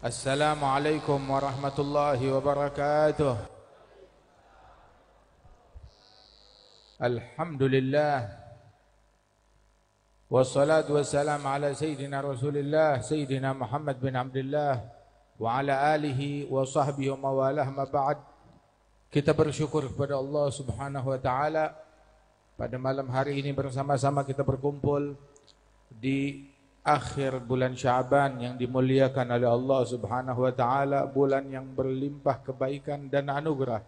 Assalamualaikum warahmatullahi wabarakatuh. Alhamdulillah. Wassalatu wassalamu ala Sayyidina Rasulillah Sayyidina Muhammad bin Abdullah wa ala alihi wa sahbihi wa mawalah ma ba'd. Kita bersyukur kepada Allah subhanahu wa ta'ala. Pada malam hari ini bersama-sama kita berkumpul di akhir bulan Sya'ban yang dimuliakan oleh Allah subhanahu wa ta'ala, bulan yang berlimpah kebaikan dan anugerah,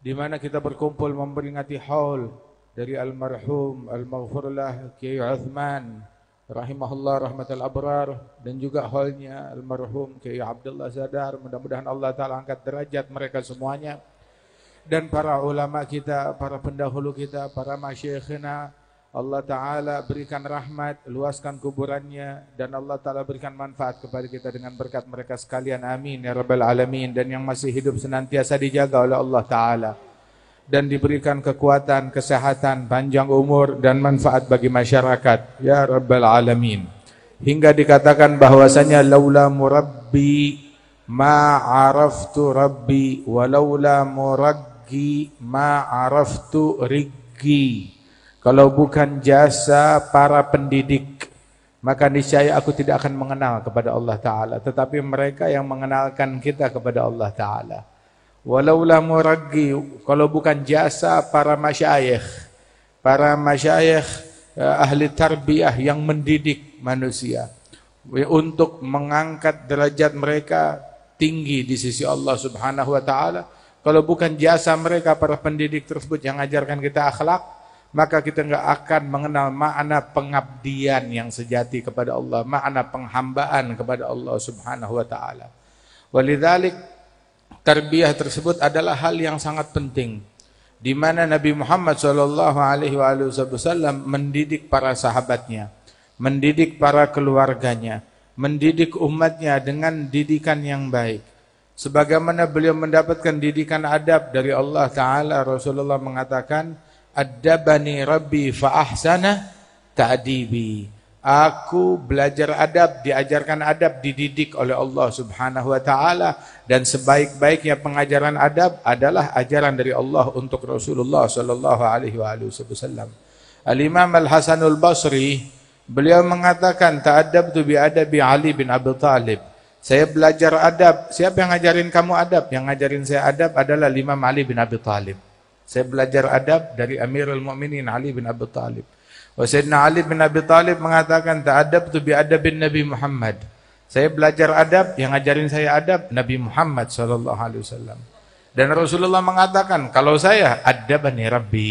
di mana kita berkumpul memperingati haul dari almarhum al-maghfurlah Kiai Uthman rahimahullah rahmatul abrar, dan juga haulnya almarhum Kiai Abdullah Zadar. Mudah-mudahan Allah ta'ala angkat derajat mereka semuanya, dan para ulama kita, para pendahulu kita, para masyayikhina, Allah Ta'ala berikan rahmat, luaskan kuburannya, dan Allah Ta'ala berikan manfaat kepada kita dengan berkat mereka sekalian. Amin ya Rabbal Alamin. Dan yang masih hidup senantiasa dijaga oleh Allah Ta'ala, dan diberikan kekuatan, kesehatan, panjang umur, dan manfaat bagi masyarakat ya Rabbal Alamin. Hingga dikatakan bahwasanya laula murabbi ma araftu rabbi, wa laula muraggi ma araftu riggi. Kalau bukan jasa para pendidik, maka niscaya aku tidak akan mengenal kepada Allah Ta'ala. Tetapi mereka yang mengenalkan kita kepada Allah Ta'ala. Walaula muraggi, kalau bukan jasa para masyayikh ahli tarbiyah yang mendidik manusia untuk mengangkat derajat mereka tinggi di sisi Allah Subhanahu wa Ta'ala. Kalau bukan jasa mereka, para pendidik tersebut yang ajarkan kita akhlak, maka kita enggak akan mengenal makna pengabdian yang sejati kepada Allah, makna penghambaan kepada Allah Subhanahu wa Ta'ala. Walidzalik, tarbiyah tersebut adalah hal yang sangat penting, di mana Nabi Muhammad SAW mendidik para sahabatnya, mendidik para keluarganya, mendidik umatnya dengan didikan yang baik. Sebagaimana beliau mendapatkan didikan adab dari Allah Ta'ala, Rasulullah mengatakan, Addabani Rabbi fa ahsana ta'dibi. Aku belajar adab, diajarkan adab, dididik oleh Allah Subhanahu wa Ta'ala, dan sebaik-baiknya pengajaran adab adalah ajaran dari Allah untuk Rasulullah sallallahu alaihi wasallam. Al-Imam Al-Hasanul Basri, beliau mengatakan, ta'addabtu bi adabi Ali bin Abi Thalib. Saya belajar adab. Siapa yang ngajarin kamu adab? Yang ngajarin saya adab adalah Imam Ali bin Abi Thalib. Saya belajar adab dari Amirul Mukminin Ali bin Abi Thalib. Sayyidina Ali bin Abi Thalib mengatakan, ta'adabtu bi adabin Nabi Muhammad. Saya belajar adab, yang ngajarin saya adab Nabi Muhammad sallallahu alaihi wasallam. Dan Rasulullah mengatakan, kalau saya adabani Rabbi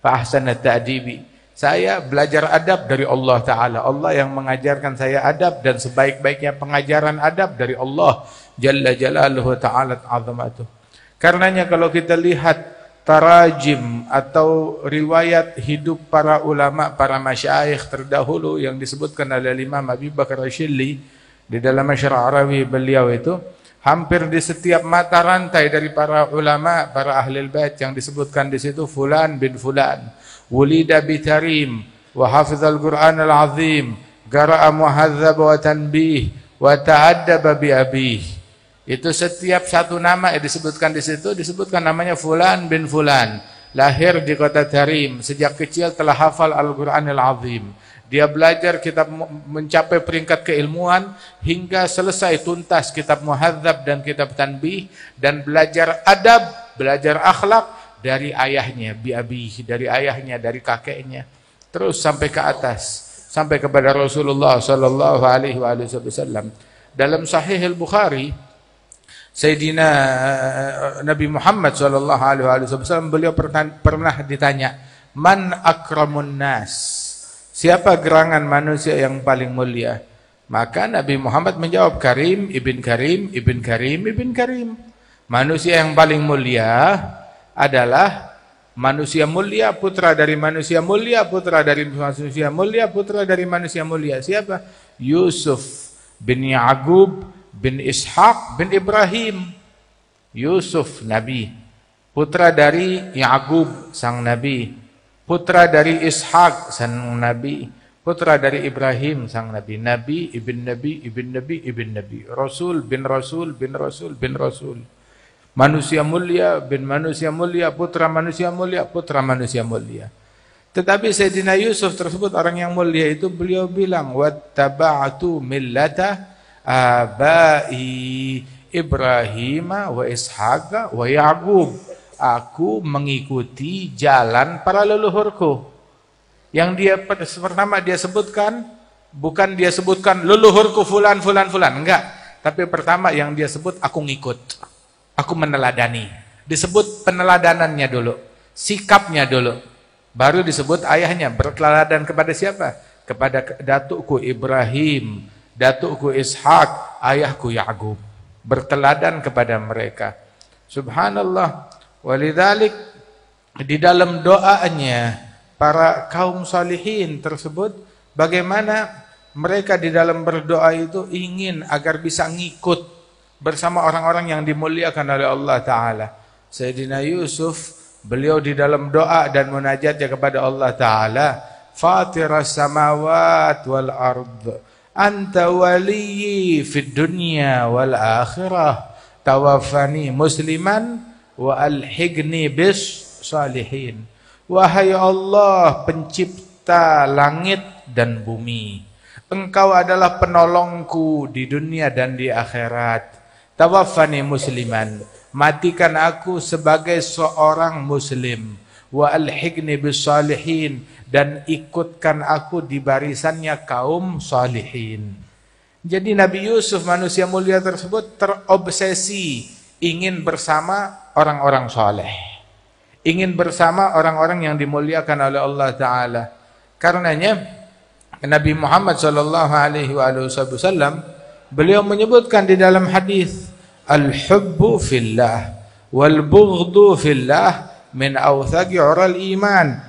fa ahsana ta'dibi. Saya belajar adab dari Allah Ta'ala. Allah yang mengajarkan saya adab, dan sebaik-baiknya pengajaran adab dari Allah Jalla Jalaluhu Ta'ala Azamatuh. Karenanya kalau kita lihat tarajim atau riwayat hidup para ulama, para masyayikh terdahulu yang disebutkan oleh Imam Abi Bakar Asyilli di dalam Masyar' Arawi beliau itu, hampir di setiap mata rantai dari para ulama, para ahlul bait yang disebutkan di situ, fulan bin fulan wulida bi tarim wa hafizal Qur'an al-azim, qara'a muhadzab wa tanbih wa ta'addaba bi abih. Itu setiap satu nama yang disebutkan di situ, disebutkan namanya fulan bin fulan, lahir di kota Tarim, sejak kecil telah hafal Al-Qur'anil Azim. Dia belajar kitab, mencapai peringkat keilmuan hingga selesai tuntas kitab Muhadzab dan kitab Tanbih, dan belajar adab, belajar akhlak dari ayahnya, biabih, dari ayahnya, dari kakeknya, terus sampai ke atas, sampai kepada Rasulullah sallallahu alaihi wasallam. Dalam Sahih Al-Bukhari, Sayyidina Nabi Muhammad sallallahu alaihi wasallam, beliau pernah ditanya, man akramun nas? Siapa gerangan manusia yang paling mulia? Maka Nabi Muhammad menjawab, Karim ibn Karim ibn Karim ibn Karim. Manusia yang paling mulia adalah manusia mulia, putra dari manusia mulia, putra dari manusia mulia, putra dari manusia mulia. Siapa? Yusuf bin Ya'qub bin Ishaq bin Ibrahim. Yusuf Nabi, putra dari Ya'qub sang Nabi, putra dari Ishaq sang Nabi, putra dari Ibrahim sang nabi, nabi, ibn nabi, ibn nabi, ibn nabi, rasul bin rasul bin rasul bin rasul, manusia mulia bin manusia mulia, putra manusia mulia, putra manusia mulia. Tetapi Sayyidina Yusuf tersebut orang yang mulia itu, beliau bilang, wattaba'tu millata abai Ibrahim wa Ishaq wa Ya'qub. Aku mengikuti jalan para leluhurku. Yang dia pertama dia sebutkan, bukan dia sebutkan leluhurku fulan, fulan, fulan. Enggak. Tapi pertama yang dia sebut, aku ngikut. Aku meneladani. Disebut peneladanannya dulu. Sikapnya dulu. Baru disebut ayahnya. Berteladan kepada siapa? Kepada datukku Ibrahim, datukku Ishak, ayahku Ya'qub. Berteladan kepada mereka. Subhanallah. Walidzalik di dalam doanya para kaum salihin tersebut, bagaimana mereka di dalam berdoa itu ingin agar bisa ngikut bersama orang-orang yang dimuliakan oleh Allah Ta'ala. Sayyidina Yusuf, beliau di dalam doa dan munajatnya kepada Allah Ta'ala, Fatiras samawat wal ard, anta waliyyi fid dunya wal akhirah, tawaffani musliman wa alhiqni bis salihin. Wahai Allah, pencipta langit dan bumi, Engkau adalah penolongku di dunia dan di akhirat. Tawaffani musliman, matikan aku sebagai seorang muslim. Wa alhiqni bis salihin, dan ikutkan aku di barisannya kaum salihin. Jadi Nabi Yusuf, manusia mulia tersebut, terobsesi ingin bersama orang-orang saleh. Ingin bersama orang-orang yang dimuliakan oleh Allah Ta'ala. Karenanya Nabi Muhammad SAW, beliau menyebutkan di dalam hadis, al-hubbu fillah wal bughdu fillah min awthaqi ural iman.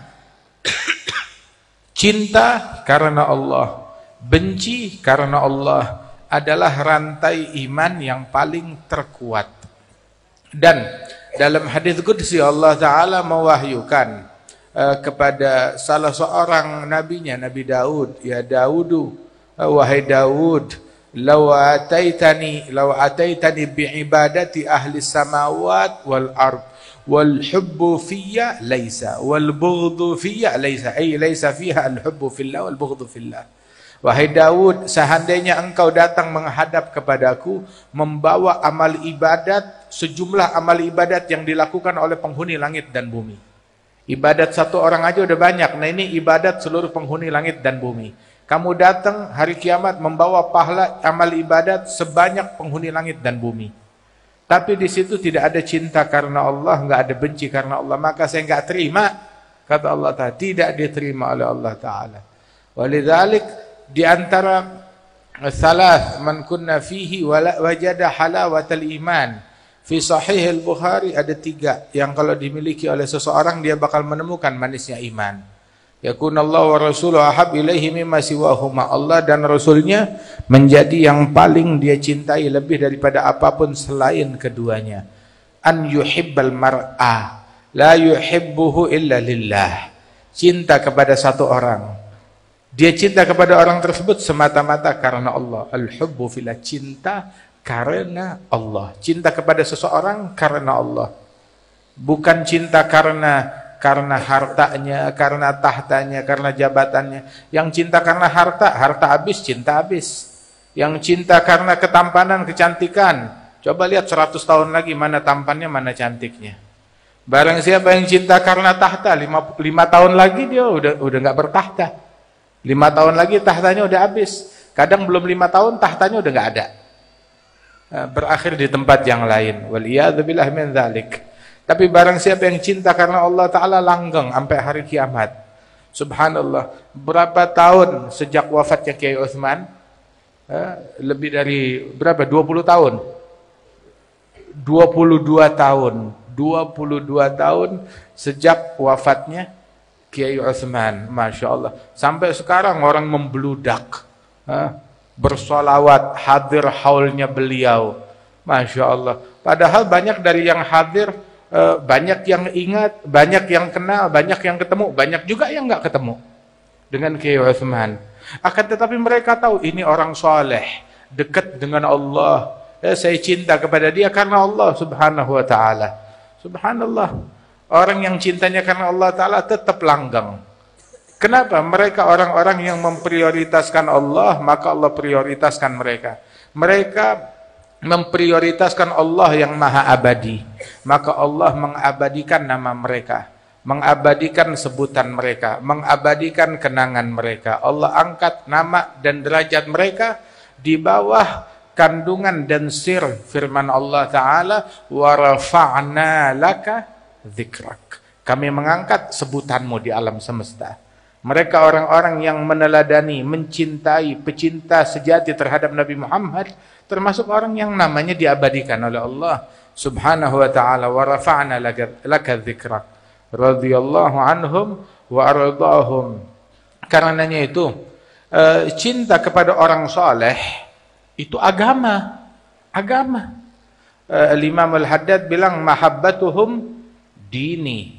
Cinta karena Allah, benci karena Allah adalah rantai iman yang paling terkuat. Dan dalam hadis qudsi Allah Ta'ala mewahyukan kepada salah seorang nabinya, Nabi Daud, ya Daudu, wahai Daud, law ataitani bi'ibadati ahli samawat wal ard wal hubbu fiyya laysa wal bughdu fiyya laysa, ay laysa fiha al hubbu fillah wal bughdu fillah. Wahai Daud, seandainya engkau datang menghadap kepadaku membawa amal ibadat, sejumlah amal ibadat yang dilakukan oleh penghuni langit dan bumi. Ibadat satu orang aja udah banyak. Nah ini ibadat seluruh penghuni langit dan bumi. Kamu datang hari kiamat membawa pahala amal ibadat sebanyak penghuni langit dan bumi. Tapi di situ tidak ada cinta karena Allah, nggak ada benci karena Allah. Maka saya nggak terima, kata Allah Ta'ala, tidak diterima oleh Allah Ta'ala. Walidzalik di antara salah man kunna fihi wajada halawatal iman. Fi sahih al-Bukhari ada 3 yang kalau dimiliki oleh seseorang dia bakal menemukan manisnya iman. Yakunallahu wa rasuluhu ahab ilaihi mimma siwahuma. Allah dan Rasulnya menjadi yang paling dia cintai lebih daripada apapun selain keduanya. An yuhibbal mar'a la yuhibbuhu illa lillah. Cinta kepada satu orang, dia cinta kepada orang tersebut semata-mata karena Allah. Al-hubbu fillah, cinta karena Allah. Cinta kepada seseorang karena Allah. Bukan cinta karena hartanya, karena tahtanya, karena jabatannya. Yang cinta karena harta habis, cinta habis. Yang cinta karena ketampanan, kecantikan, coba lihat 100 tahun lagi mana tampannya, mana cantiknya. Barang siapa yang cinta karena tahta, 5 tahun lagi dia udah nggak bertahta. 5 tahun lagi tahtanya udah habis. Kadang belum 5 tahun tahtanya udah nggak ada. Berakhir di tempat yang lain. Waliyadzubillah min dzalik. Tapi barang siapa yang cinta karena Allah Ta'ala langgeng sampai hari kiamat. Subhanallah. Berapa tahun sejak wafatnya Kiai Utsman? Lebih dari berapa? 20 tahun. 22 tahun. 22 tahun sejak wafatnya Kiai Utsman, Masya Allah. Sampai sekarang orang membludak, bersolawat, hadir haulnya beliau, Masya Allah. Padahal banyak dari yang hadir, banyak yang ingat, banyak yang kenal, banyak yang ketemu, banyak juga yang nggak ketemu. dengan Kiai Utsman. Akan tetapi mereka tahu ini orang soleh, dekat dengan Allah. Saya cinta kepada dia karena Allah Subhanahu wa taala. Subhanallah. Orang yang cintanya karena Allah taala tetap langgeng. Kenapa? Mereka orang-orang yang memprioritaskan Allah, maka Allah prioritaskan mereka. Mereka memprioritaskan Allah yang maha abadi, maka Allah mengabadikan nama mereka, mengabadikan sebutan mereka, mengabadikan kenangan mereka. Allah angkat nama dan derajat mereka di bawah kandungan dan sir firman Allah Ta'ala, wa rafa'na laka dzikrak. Kami mengangkat sebutanmu di alam semesta. Mereka orang-orang yang meneladani, mencintai, pecinta sejati terhadap Nabi Muhammad, termasuk orang yang namanya diabadikan oleh Allah Subhanahu wa Ta'ala, wa rafa'na laka dzikrak. Radhiyallahu anhum wa ardahum. Karenanya itu cinta kepada orang saleh itu agama. Imam Al-Haddad bilang mahabbatuhum dini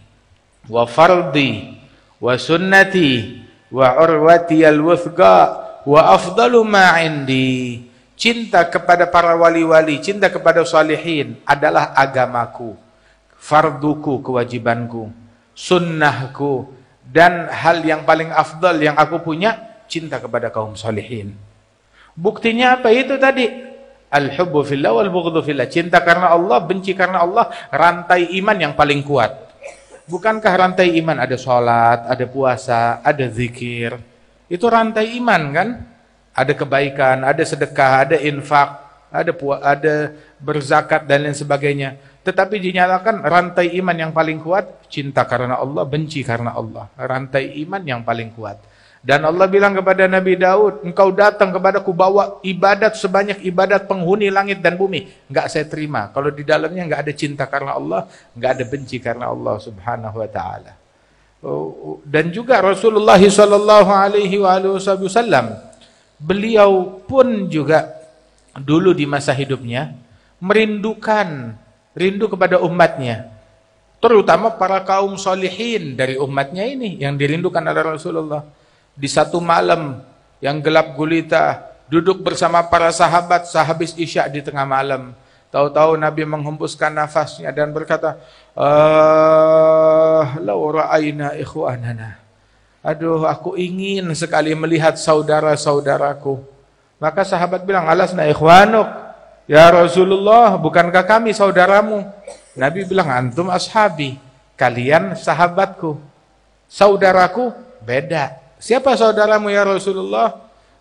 wa fardi wa sunnati wa urwati al-wuthqa wa afdalu ma indi. Cinta kepada para wali-wali, cinta kepada salihin adalah agamaku, farduku, kewajibanku, sunnahku, dan hal yang paling afdal yang aku punya, cinta kepada kaum salihin. Buktinya apa itu tadi? Al-hubbu fillah wal bughdhu fillah. Cinta karena Allah, benci karena Allah, rantai iman yang paling kuat. Bukankah rantai iman ada sholat, ada puasa, ada zikir? Itu rantai iman kan? Ada kebaikan, ada sedekah, ada infak, ada berzakat dan lain sebagainya. Tetapi dinyatakan rantai iman yang paling kuat, cinta karena Allah, benci karena Allah. Rantai iman yang paling kuat. Dan Allah bilang kepada Nabi Daud, engkau datang kepadaku bawa ibadat sebanyak ibadat penghuni langit dan bumi. Enggak saya terima. Kalau di dalamnya enggak ada cinta karena Allah, enggak ada benci karena Allah Subhanahu wa Ta'ala. Dan juga Rasulullah sallallahu alaihi wasallam, beliau pun juga dulu di masa hidupnya rindu kepada umatnya, terutama para kaum solihin dari umatnya ini yang dirindukan oleh Rasulullah. Di satu malam yang gelap gulita, duduk bersama para sahabat sehabis isya di tengah malam. Tahu-tahu Nabi menghembuskan nafasnya dan berkata, law ra'ayna ikhwanana. Aduh, aku ingin sekali melihat saudara-saudaraku. Maka sahabat bilang, alasna ikhwanuk. Ya Rasulullah, bukankah kami saudaramu? Nabi bilang, antum ashabi. Kalian sahabatku. Saudaraku beda. Siapa saudaramu ya Rasulullah?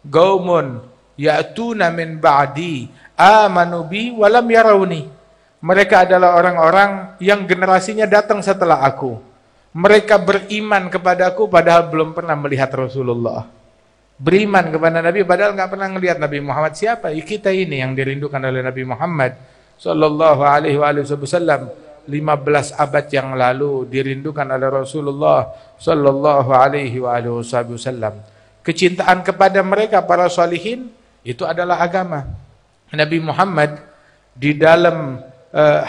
Gaumun ya'tuna min ba'di amanu bi walam yarawni. Mereka adalah orang-orang yang generasinya datang setelah aku. Mereka beriman kepadaku padahal belum pernah melihat Rasulullah. Beriman kepada Nabi padahal nggak pernah melihat Nabi Muhammad. Siapa? Kita ini yang dirindukan oleh Nabi Muhammad sallallahu alaihi wasallam. 15 abad yang lalu dirindukan oleh Rasulullah sallallahu alaihi wasallam. Kecintaan kepada mereka para salihin itu adalah agama. Nabi Muhammad di dalam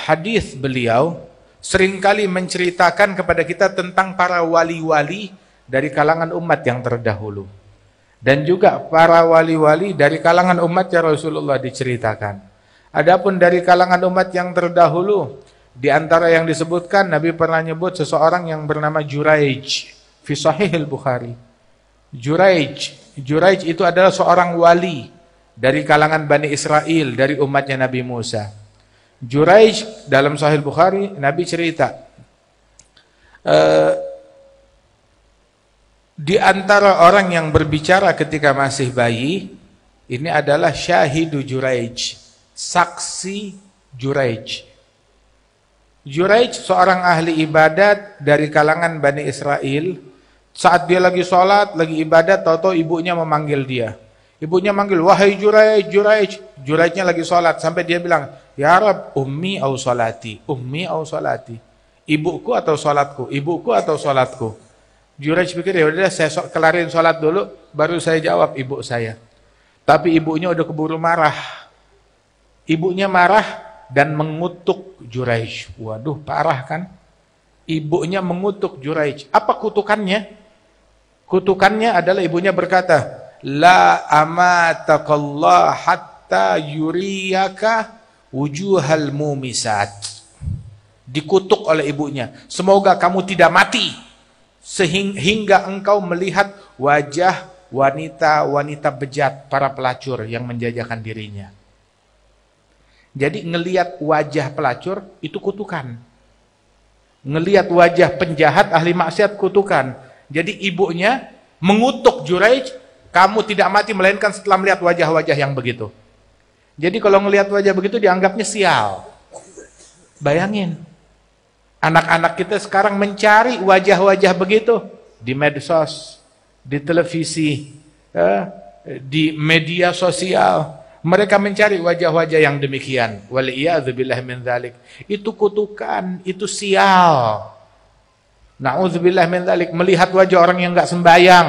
hadis beliau seringkali menceritakan kepada kita tentang para wali-wali dari kalangan umat yang terdahulu. Dan juga para wali-wali dari kalangan umatnya Rasulullah diceritakan. Adapun dari kalangan umat yang terdahulu, di antara yang disebutkan, Nabi pernah nyebut seseorang yang bernama Juraij fi Sahih Al-Bukhari. Juraij itu adalah seorang wali dari kalangan Bani Israel, dari umatnya Nabi Musa. Juraij dalam Sahih Al-Bukhari, Nabi cerita, di antara orang yang berbicara ketika masih bayi, ini adalah syahidu Juraij, saksi Juraij. Juraij seorang ahli ibadat dari kalangan Bani Israel. Saat dia lagi sholat, lagi ibadat, tahu-tahu ibunya memanggil dia. Ibunya manggil, wahai Juraij, Juraij. Juraijnya lagi sholat, sampai dia bilang, ya Rab, ummi au sholati, ummi au sholati. Ibuku atau sholatku, ibuku atau sholatku. Juraij pikir, ya udah saya kelarin sholat dulu, baru saya jawab ibu saya. Tapi ibunya udah keburu marah. Ibunya marah dan mengutuk Juraij. Waduh, parah kan? Ibunya mengutuk Juraij. Apa kutukannya? Kutukannya adalah ibunya berkata, la amatakallah hatta yuriyaka wujuhal mumisat. Dikutuk oleh ibunya, semoga kamu tidak mati sehingga engkau melihat wajah wanita-wanita bejat, para pelacur yang menjajakan dirinya. Jadi ngelihat wajah pelacur itu kutukan. Ngelihat wajah penjahat ahli maksiat kutukan. Jadi ibunya mengutuk Juraij, kamu tidak mati melainkan setelah melihat wajah-wajah yang begitu. Jadi kalau ngelihat wajah begitu dianggapnya sial. Bayangin, anak-anak kita sekarang mencari wajah-wajah begitu di medsos, di televisi, di media sosial. Mereka mencari wajah-wajah yang demikian. Waliyadzubillah min dzalik. Itu kutukan, itu sial. Na'udzubillah min dzalik. Melihat wajah orang yang enggak sembayang,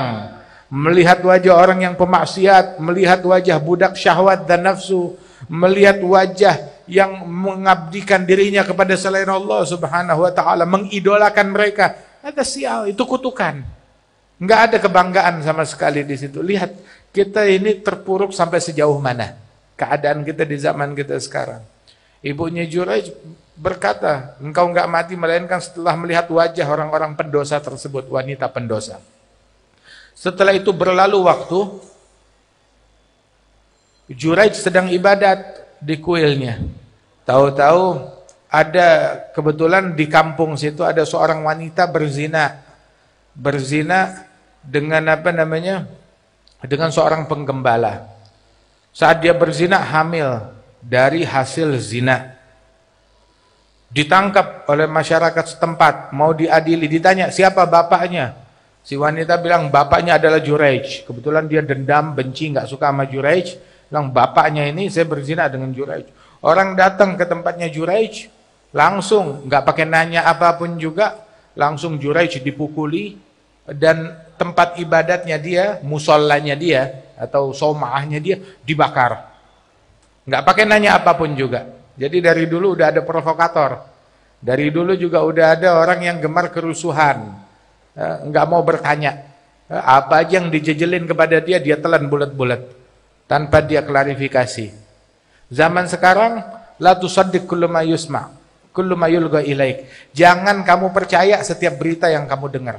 melihat wajah orang yang pemaksiat, melihat wajah budak syahwat dan nafsu, melihat wajah yang mengabdikan dirinya kepada selain Allah Subhanahu wa taala, mengidolakan mereka. Ada sial, itu kutukan. Enggak ada kebanggaan sama sekali di situ. Lihat, kita ini terpuruk sampai sejauh mana keadaan kita di zaman kita sekarang. Ibunya Juraij berkata, engkau enggak mati melainkan setelah melihat wajah orang-orang pendosa tersebut, wanita pendosa. Setelah itu berlalu waktu, Juraij sedang ibadat di kuilnya. Tahu-tahu ada kebetulan di kampung situ ada seorang wanita berzina dengan dengan seorang penggembala. Saat dia berzina hamil dari hasil zina. Ditangkap oleh masyarakat setempat, mau diadili, ditanya siapa bapaknya. Si wanita bilang bapaknya adalah Juraij. Kebetulan dia dendam, benci, nggak suka sama Juraij. Bilang bapaknya ini saya berzina dengan Juraij. Orang datang ke tempatnya Juraij, langsung nggak pakai nanya apapun juga, langsung Juraij dipukuli dan tempat ibadatnya dia, musallanya dia atau somaahnya dia dibakar. Nggak pakai nanya apapun juga. Jadi dari dulu udah ada provokator. Dari dulu juga udah ada orang yang gemar kerusuhan. Nggak mau bertanya. Apa aja yang dijejelin kepada dia, dia telan bulat-bulat. Tanpa dia klarifikasi. Zaman sekarang, la tusaddiq kullu ma yusma, kullu ma yulqa ilaik. Jangan kamu percaya setiap berita yang kamu dengar.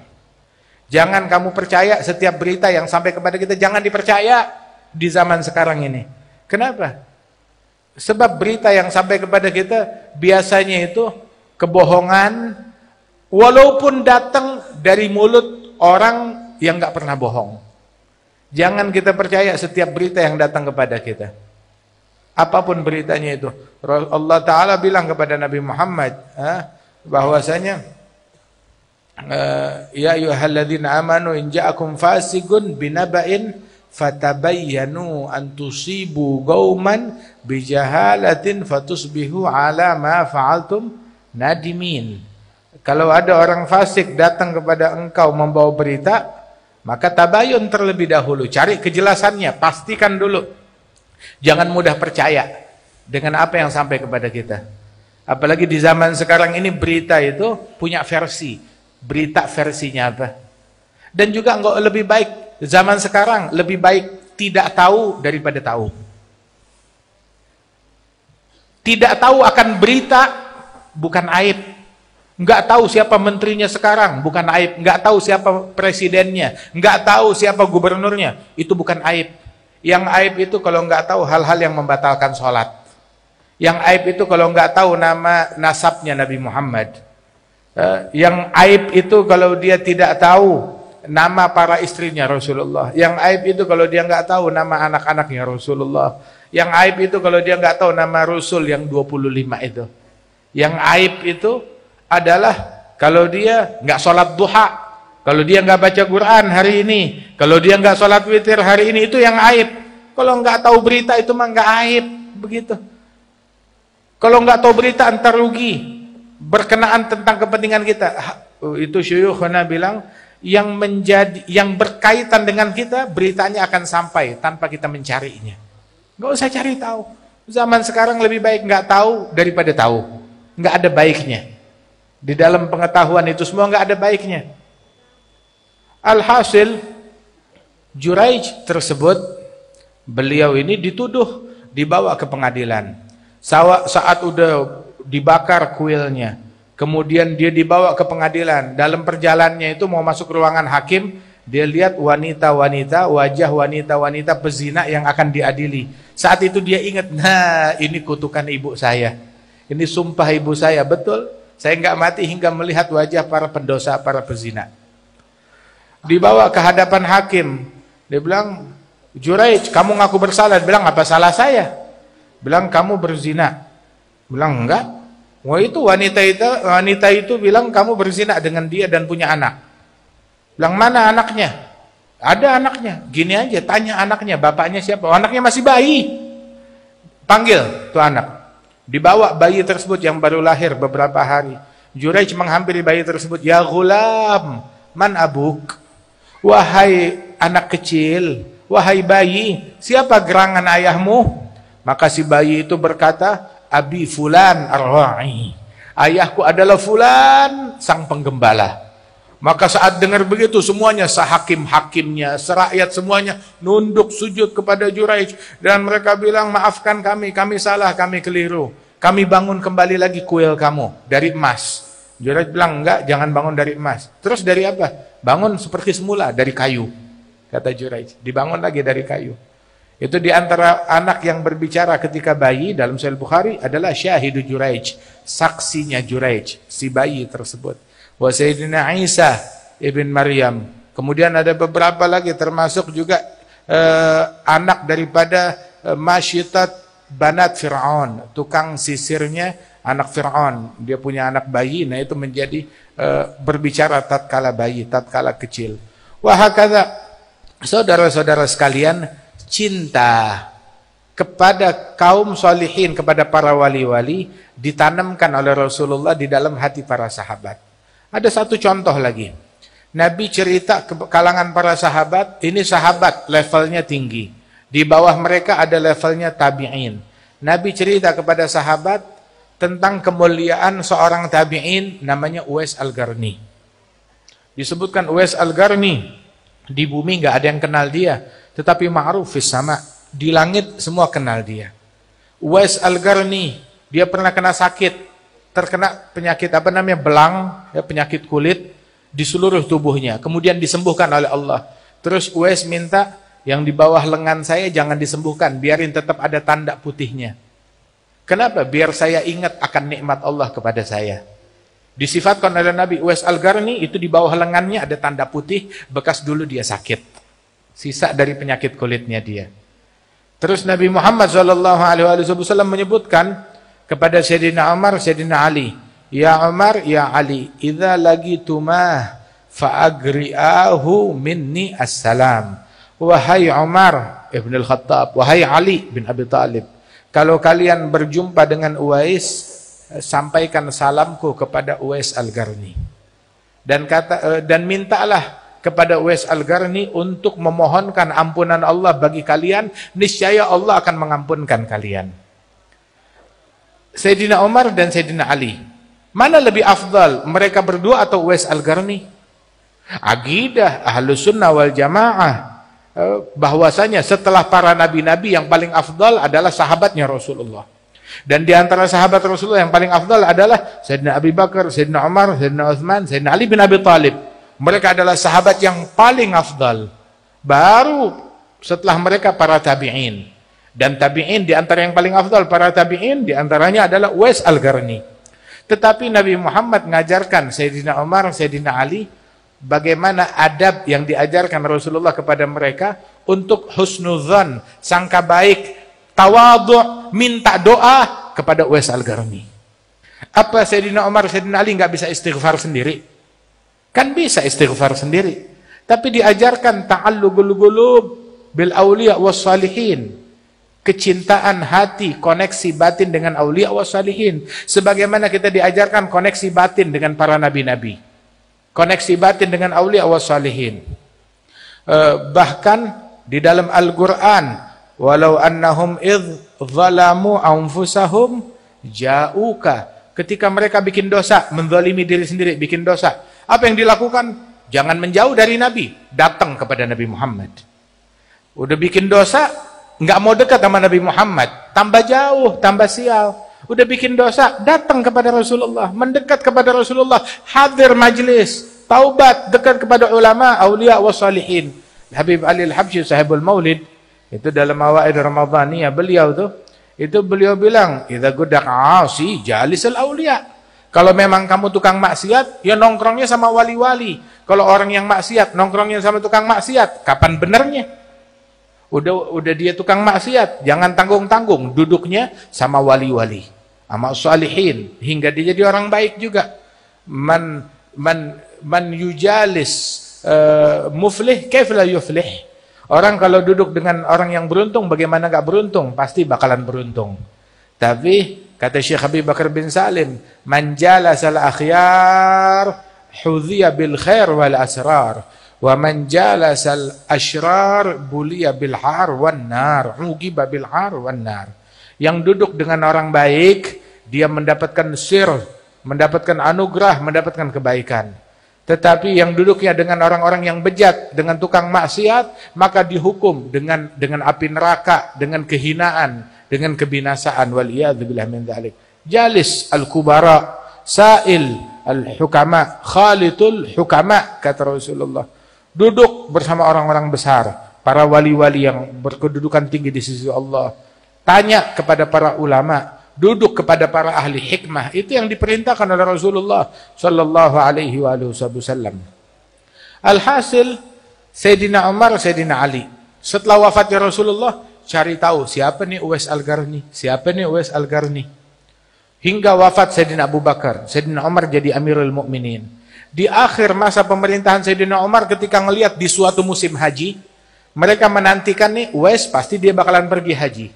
Jangan kamu percaya setiap berita yang sampai kepada kita, jangan dipercaya di zaman sekarang ini. Kenapa? Sebab berita yang sampai kepada kita biasanya itu kebohongan, walaupun datang dari mulut orang yang nggak pernah bohong. Jangan kita percaya setiap berita yang datang kepada kita. Apapun beritanya itu. Allah Ta'ala bilang kepada Nabi Muhammad bahwasanya ya ayyuhalladzina amanu in ja'akum fasiqun binaba'in fatabayyanu an tusibu qauman bijahalatin fatusbihu ala ma fa'altum nadimin. Kalau ada orang fasik datang kepada engkau membawa berita, maka tabayun terlebih dahulu, cari kejelasannya, pastikan dulu. Jangan mudah percaya dengan apa yang sampai kepada kita. Apalagi di zaman sekarang ini berita itu punya versi. Berita versinya apa? Dan juga enggak lebih baik zaman sekarang, lebih baik tidak tahu daripada tahu. Tidak tahu akan berita bukan aib. Enggak tahu siapa menterinya sekarang bukan aib. Enggak tahu siapa presidennya, enggak tahu siapa gubernurnya, itu bukan aib. Yang aib itu kalau enggak tahu hal-hal yang membatalkan sholat. Yang aib itu kalau enggak tahu nama nasabnya Nabi Muhammad. Yang aib itu kalau dia tidak tahu nama para istrinya Rasulullah. Yang aib itu kalau dia nggak tahu nama anak-anaknya Rasulullah. Yang aib itu kalau dia nggak tahu nama Rasul yang 25 itu. Yang aib itu adalah kalau dia nggak sholat duha, kalau dia nggak baca Quran hari ini, kalau dia nggak sholat witir hari ini, itu yang aib. Kalau nggak tahu berita itu mah nggak aib, begitu. Kalau nggak tahu berita antar rugi. Berkenaan tentang kepentingan kita, itu syuyukhuna bilang yang berkaitan dengan kita, beritanya akan sampai tanpa kita mencarinya. Nggak usah cari tahu. Zaman sekarang lebih baik nggak tahu daripada tahu. Nggak ada baiknya. Di dalam pengetahuan itu semua nggak ada baiknya. Alhasil Juraij tersebut, beliau ini dituduh, dibawa ke pengadilan. Saat udah dibakar kuilnya, kemudian dia dibawa ke pengadilan. Dalam perjalanannya itu mau masuk ruangan hakim, dia lihat wanita-wanita, wajah wanita-wanita pezina yang akan diadili. Saat itu dia ingat, nah ini kutukan ibu saya, ini sumpah ibu saya, betul. Saya nggak mati hingga melihat wajah para pendosa, para pezina. Dibawa ke hadapan hakim. Dia bilang, Juraij, kamu ngaku bersalah. Dia bilang, apa salah saya? Bilang, kamu berzina. Bilang, enggak. Wah, itu wanita itu bilang kamu berzina dengan dia dan punya anak. Bilang, mana anaknya? Ada anaknya. Gini aja, tanya anaknya, bapaknya siapa? Oh, anaknya masih bayi. Panggil tuh anak. Dibawa bayi tersebut yang baru lahir beberapa hari. Juraij menghampiri bayi tersebut, ya ghulam, man abuk? Wahai anak kecil, wahai bayi, siapa gerangan ayahmu? Maka si bayi itu berkata, abi fulan ar-ra'i. Ayahku adalah fulan, sang penggembala. Maka saat dengar begitu, semuanya sehakim-hakimnya, serakyat semuanya nunduk sujud kepada Juraij. Dan mereka bilang, maafkan kami salah, kami keliru. Kami bangun kembali lagi kuil kamu dari emas. Juraij bilang, enggak, jangan bangun dari emas. Terus dari apa? Bangun seperti semula, dari kayu. Kata Juraij, dibangun lagi dari kayu. Itu diantara anak yang berbicara ketika bayi dalam Sahih Bukhari adalah syahidu Juraij, saksinya Juraij, si bayi tersebut. Wa Sayyidina Isa ibn Maryam. Kemudian ada beberapa lagi, termasuk juga anak daripada Masyitat Banat Fir'aun, tukang sisirnya anak Fir'aun. Dia punya anak bayi, nah itu menjadi berbicara tatkala bayi, tatkala kecil. Wahakadha, saudara-saudara sekalian, cinta kepada kaum solihin, kepada para wali-wali ditanamkan oleh Rasulullah di dalam hati para sahabat. Ada satu contoh lagi. Nabi cerita ke kalangan para sahabat, ini sahabat levelnya tinggi. Di bawah mereka ada levelnya tabi'in. Nabi cerita kepada sahabat tentang kemuliaan seorang tabi'in namanya Uwais Al-Qarni. Disebutkan Uwais Al-Qarni, di bumi nggak ada yang kenal dia, tetapi ma'ruf fis sama, di langit semua kenal dia. Uwais Al-Qarni, dia pernah kena sakit, terkena penyakit belang, ya, penyakit kulit di seluruh tubuhnya, kemudian disembuhkan oleh Allah. Terus Uwais minta, yang di bawah lengan saya jangan disembuhkan, biarin tetap ada tanda putihnya. Kenapa? Biar saya ingat akan nikmat Allah kepada saya. Disifatkan oleh Nabi, Uwais Al-Qarni itu di bawah lengannya ada tanda putih, bekas dulu dia sakit, sisa dari penyakit kulitnya dia. Terus Nabi Muhammad SAW menyebutkan kepada Sayyidina Umar, Sayyidina Ali, ya Umar, ya Ali, idza lagitumah fa'agri'ahu minni assalam. Wahai Umar ibn al-Khattab, wahai Ali bin Abi Talib, kalau kalian berjumpa dengan Uwais, sampaikan salamku kepada Uwais Al-Qarni. Dan mintalah kepada Uwais Al-Qarni untuk memohonkan ampunan Allah bagi kalian, niscaya Allah akan mengampunkan kalian. Sayyidina Umar dan Sayyidina Ali, mana lebih afdal, mereka berdua atau Uwais Al-Qarni? Aqidah Ahlus Sunnah wal Jamaah bahwasanya setelah para nabi-nabi yang paling afdal adalah sahabatnya Rasulullah. Dan di antara sahabat Rasulullah yang paling afdal adalah Sayyidina Abu Bakar, Sayyidina Umar, Sayyidina Utsman, Sayyidina Ali bin Abi Talib. Mereka adalah sahabat yang paling afdal. Baru setelah mereka para tabi'in. Dan tabi'in di antara yang paling afdal para tabi'in di antaranya adalah Uwais Al-Qarni. Tetapi Nabi Muhammad mengajarkan Sayyidina Umar, Sayyidina Ali bagaimana adab yang diajarkan Rasulullah kepada mereka untuk husnudzan, sangka baik, tawadhu', minta doa kepada Uwais Al-Qarni. Apa Sayyidina Umar, Sayyidina Ali nggak bisa istighfar sendiri? Kan bisa istighfar sendiri. Tapi diajarkan ta'alluqul qulub bil auliya was salihin. Kecintaan hati, koneksi batin dengan aulia was salihin. Sebagaimana kita diajarkan koneksi batin dengan para nabi-nabi. Koneksi batin dengan aulia was salihin. Bahkan di dalam Al-Quran, walau annahum idh zalamu anfusahum ja'uka. Ketika mereka bikin dosa, menzalimi diri sendiri, bikin dosa. Apa yang dilakukan? jangan menjauh dari Nabi, datang kepada Nabi Muhammad. Udah bikin dosa, nggak mau dekat sama Nabi Muhammad, tambah jauh, tambah sial. Udah bikin dosa, datang kepada Rasulullah, mendekat kepada Rasulullah, hadir majlis, taubat, dekat kepada ulama, aulia wassalihin. Habib Ali Al-Habsyi sahibul Maulid, itu dalam Awaid Ramadhaniyah beliau tuh, itu beliau bilang, idza gudak asi jalisal aulia. Kalau memang kamu tukang maksiat, ya nongkrongnya sama wali-wali. Kalau orang yang maksiat, nongkrongnya sama tukang maksiat, kapan benernya? Udah dia tukang maksiat, jangan tanggung-tanggung, duduknya sama wali-wali, sama salihin, hingga dia jadi orang baik juga. Man yujalis muflih, kaif la yuflih. Orang kalau duduk dengan orang yang beruntung, bagaimana gak beruntung? Pasti bakalan beruntung. Tapi kata Syekh Habib Bakar bin Salim, man jalasal akhyar hudhiya bil khair wal asrar, wa man jalasal ashrar buliya bil har wan nar, ugiba bil har wan nar. Yang duduk dengan orang baik, dia mendapatkan sir, mendapatkan anugerah, mendapatkan kebaikan. Tetapi yang duduknya dengan orang-orang yang bejat, dengan tukang maksiat, maka dihukum dengan api neraka, dengan kehinaan, dengan kebinasaan. Waliyadzubillah min dzalik. Jalis al-kubara, sa'il al-hukama, khalitul hukama, kata Rasulullah. Duduk bersama orang-orang besar, para wali-wali yang berkedudukan tinggi di sisi Allah. Tanya kepada para ulama, duduk kepada para ahli hikmah. Itu yang diperintahkan oleh Rasulullah sallallahu alaihi wasallam. Alhasil, Sayyidina Umar, Sayyidina Ali, setelah wafatnya Rasulullah, cari tahu siapa nih Uwais Al-Qarni, siapa nih Uwais Al-Qarni. Hingga wafat Sayyidina Abu Bakar, Sayyidina Umar jadi Amirul Mukminin. Di akhir masa pemerintahan Sayyidina Umar, ketika ngelihat di suatu musim haji, mereka menantikan nih Uwais pasti dia bakalan pergi haji.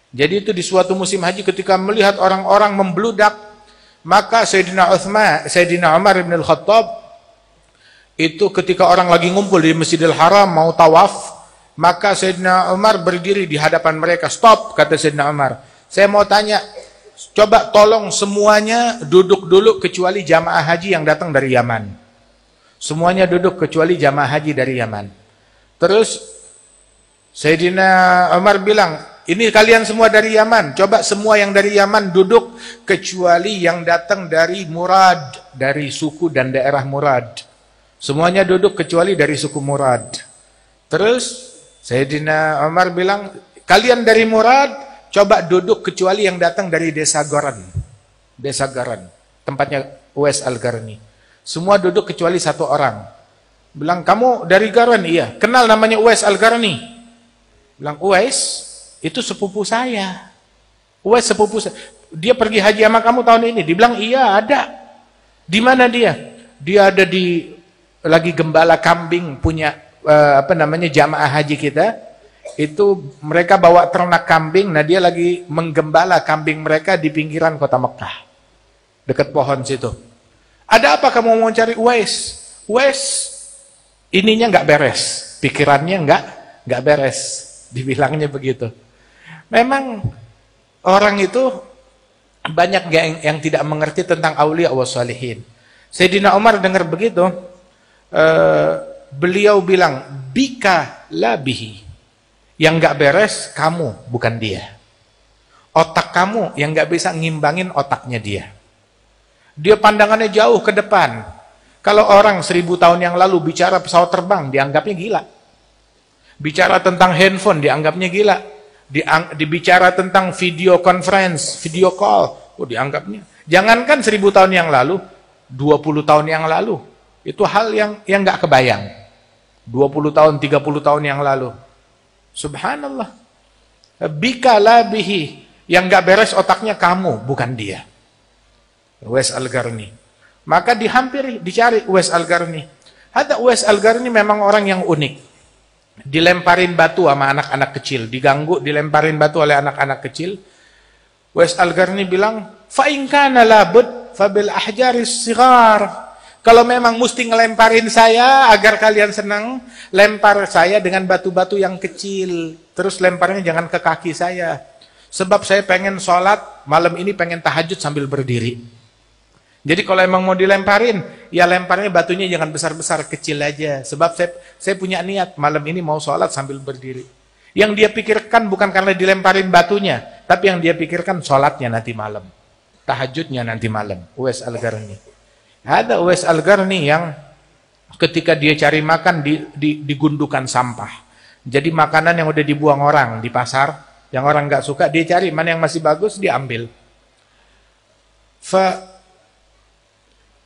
Jadi itu di suatu musim haji, ketika melihat orang-orang membludak, maka Sayyidina Umar bin Al-Khattab itu ketika orang lagi ngumpul di Masjidil Haram mau tawaf, maka Sayyidina Umar berdiri di hadapan mereka. Stop, kata Sayyidina Umar. Saya mau tanya, coba tolong semuanya duduk dulu kecuali jamaah haji yang datang dari Yaman. Semuanya duduk kecuali jamaah haji dari Yaman. Terus Sayyidina Umar bilang, ini kalian semua dari Yaman, coba semua yang dari Yaman duduk kecuali yang datang dari Murad, dari suku dan daerah Murad. Semuanya duduk kecuali dari suku Murad. Terus Sayyidina Umar bilang, kalian dari Murad, coba duduk kecuali yang datang dari desa Goran. Desa Goran, tempatnya Uwais Al-Qarni. Semua duduk kecuali satu orang. Bilang, kamu dari Goran? Iya. Kenal namanya Uwais Al-Qarni? Bilang, Uwais itu sepupu saya. Uwais sepupu saya. Dia pergi haji sama kamu tahun ini? Dibilang, iya ada. Di mana dia? Dia ada di lagi gembala kambing punya jamaah haji kita. Itu mereka bawa ternak kambing. Nah dia lagi menggembala kambing mereka di pinggiran kota Mekah, dekat pohon situ. Ada apa kamu mau cari Uwais? Uwais ininya nggak beres, pikirannya nggak beres. Dibilangnya begitu. Memang orang itu banyak yang tidak mengerti tentang aulia wa salihin. Sayyidina Umar dengar begitu, beliau bilang, bika labihi. Yang gak beres kamu, bukan dia. Otak kamu yang gak bisa ngimbangin otaknya dia. Dia pandangannya jauh ke depan. Kalau orang 1000 tahun yang lalu bicara pesawat terbang, dianggapnya gila. Bicara tentang handphone, dianggapnya gila. Dibicara tentang video conference, video call, dianggapnya. Jangankan 1000 tahun yang lalu, 20 tahun yang lalu, itu hal yang nggak kebayang. 20 tahun, 30 tahun yang lalu. Subhanallah. Bika labihi, yang nggak beres otaknya kamu, bukan dia. Uwais Al-Qarni. Maka dihampiri, dicari Uwais Al-Qarni. Ada Uwais Al-Qarni memang orang yang unik. Dilemparin batu sama anak-anak kecil, diganggu, dilemparin batu oleh anak-anak kecil. Uwais Al-Qarni bilang, fa in kana labud fa bil ahjaris sighar. Kalau memang mesti ngelemparin saya agar kalian senang, lempar saya dengan batu-batu yang kecil. Terus lemparnya jangan ke kaki saya. Sebab saya pengen sholat, malam ini pengen tahajud sambil berdiri. Jadi kalau emang mau dilemparin, ya lemparnya batunya jangan besar-besar, kecil aja. Sebab saya punya niat malam ini mau sholat sambil berdiri. Yang dia pikirkan bukan karena dilemparin batunya, tapi yang dia pikirkan sholatnya nanti malam, tahajudnya nanti malam. Uwais Al-Qarni. Ada Uwais Al-Qarni yang ketika dia cari makan di gundukan sampah. Jadi makanan yang udah dibuang orang di pasar, yang orang nggak suka, dia cari mana yang masih bagus, dia ambil.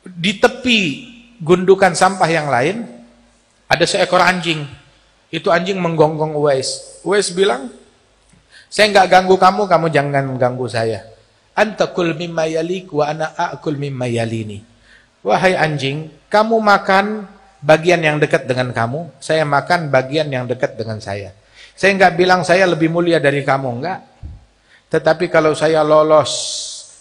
Di tepi gundukan sampah yang lain ada seekor anjing. Itu anjing menggonggong Uwais. Uwais bilang, saya nggak ganggu kamu, kamu jangan ganggu saya. Anta kul mimma yalik wa ana akul mimma yalini. Wahai anjing, kamu makan bagian yang dekat dengan kamu, saya makan bagian yang dekat dengan saya. Saya nggak bilang saya lebih mulia dari kamu, enggak. Tetapi kalau saya lolos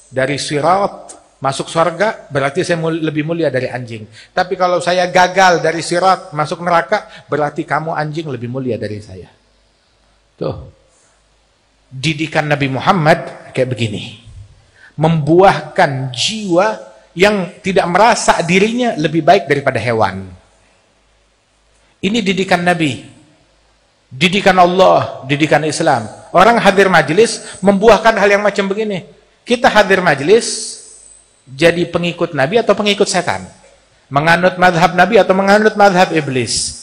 dari sirat masuk surga, berarti saya lebih mulia dari anjing. Tapi kalau saya gagal dari sirat masuk neraka, berarti kamu anjing lebih mulia dari saya. Tuh. Didikan Nabi Muhammad kayak begini. Membuahkan jiwa yang tidak merasa dirinya lebih baik daripada hewan. Ini didikan Nabi. Didikan Allah, didikan Islam. Orang hadir majelis membuahkan hal yang macam begini. Kita hadir majelis jadi pengikut Nabi atau pengikut setan? Menganut madhab Nabi atau menganut madhab iblis?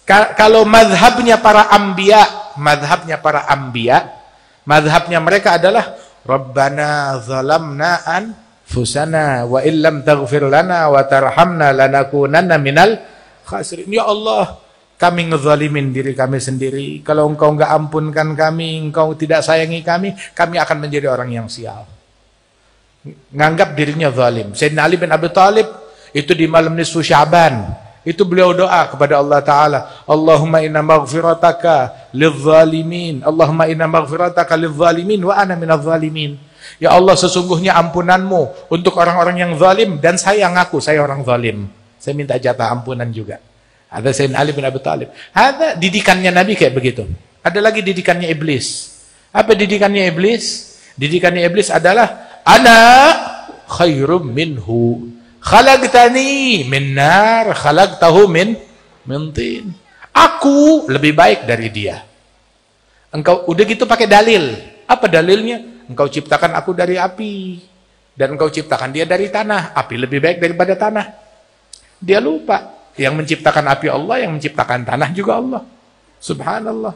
Kalau madhabnya para anbiya, madhabnya mereka adalah Rabbana zalamna anfusana wa illam taghfir lana wa tarhamna lanakunanna minal khasirin. Ya Allah, kami ngezalimin diri kami sendiri. Kalau engkau enggak ampunkan kami, engkau tidak sayangi kami akan menjadi orang yang sial. Nganggap dirinya zalim. Sayyidina Ali bin Abi Thalib itu di malam nisfu Sya'ban, itu beliau doa kepada Allah Ta'ala, Allahumma inna maghfirataka lizzalimin, Allahumma inna maghfirataka lizzalimin wa ana minaz zalimin. Ya Allah, sesungguhnya ampunanmu untuk orang-orang yang zalim, dan saya ngaku saya orang zalim, saya minta jatah ampunan juga. Ada Sayyidina Ali bin Abi Thalib. Ada didikannya Nabi kayak begitu. Ada lagi didikannya iblis. Apa didikannya iblis? Didikannya iblis adalah ana khairum minhu khalaqtani min nar khalaqtahu min tin. Aku lebih baik dari dia. Engkau udah gitu pakai dalil. Apa dalilnya? Engkau ciptakan aku dari api dan engkau ciptakan dia dari tanah. Api lebih baik daripada tanah. Dia lupa yang menciptakan api Allah, yang menciptakan tanah juga Allah. Subhanallah.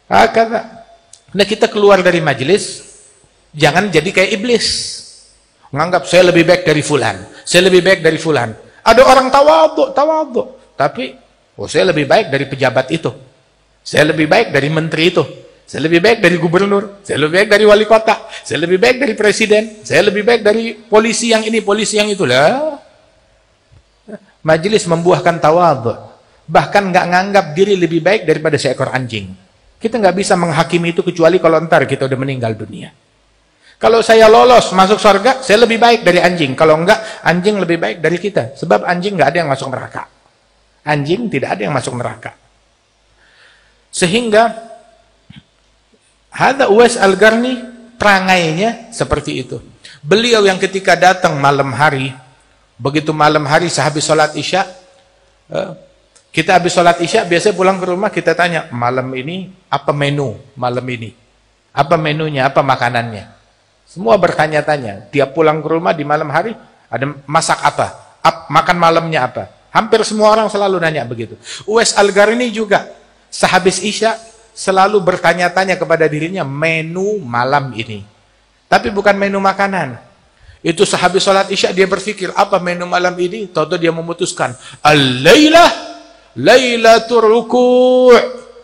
Hakadha. Nah, kita keluar dari majelis, jangan jadi kayak iblis. Menganggap saya lebih baik dari fulan, saya lebih baik dari fulan. Ada orang tawadhu, tapi saya lebih baik dari pejabat itu, saya lebih baik dari menteri itu, saya lebih baik dari gubernur, saya lebih baik dari wali kota, saya lebih baik dari presiden, saya lebih baik dari polisi yang ini, polisi yang itu. Lah, majelis membuahkan tawadhu, bahkan nggak nganggap diri lebih baik daripada seekor anjing. Kita nggak bisa menghakimi itu kecuali kalau ntar kita udah meninggal dunia. Kalau saya lolos masuk surga, saya lebih baik dari anjing. Kalau enggak, anjing lebih baik dari kita. Sebab anjing nggak ada yang masuk neraka. Anjing tidak ada yang masuk neraka. Sehingga hadza Uwais Al-Qarni perangainya seperti itu. Beliau yang ketika datang malam hari, begitu malam hari sehabis sholat isya, kita habis sholat isya biasanya pulang ke rumah, kita tanya, malam ini apa menu malam ini? Apa menunya, apa makanannya? Semua bertanya-tanya. Tiap pulang ke rumah di malam hari, ada masak apa? Makan malamnya apa? Hampir semua orang selalu nanya begitu. Uwais Al-Qarni juga sehabis isya selalu bertanya-tanya kepada dirinya menu malam ini. Tapi bukan menu makanan. Itu sehabis sholat isya dia berpikir apa menu malam ini? Tahu-tahu dia memutuskan al-lailah lailatul ruku'.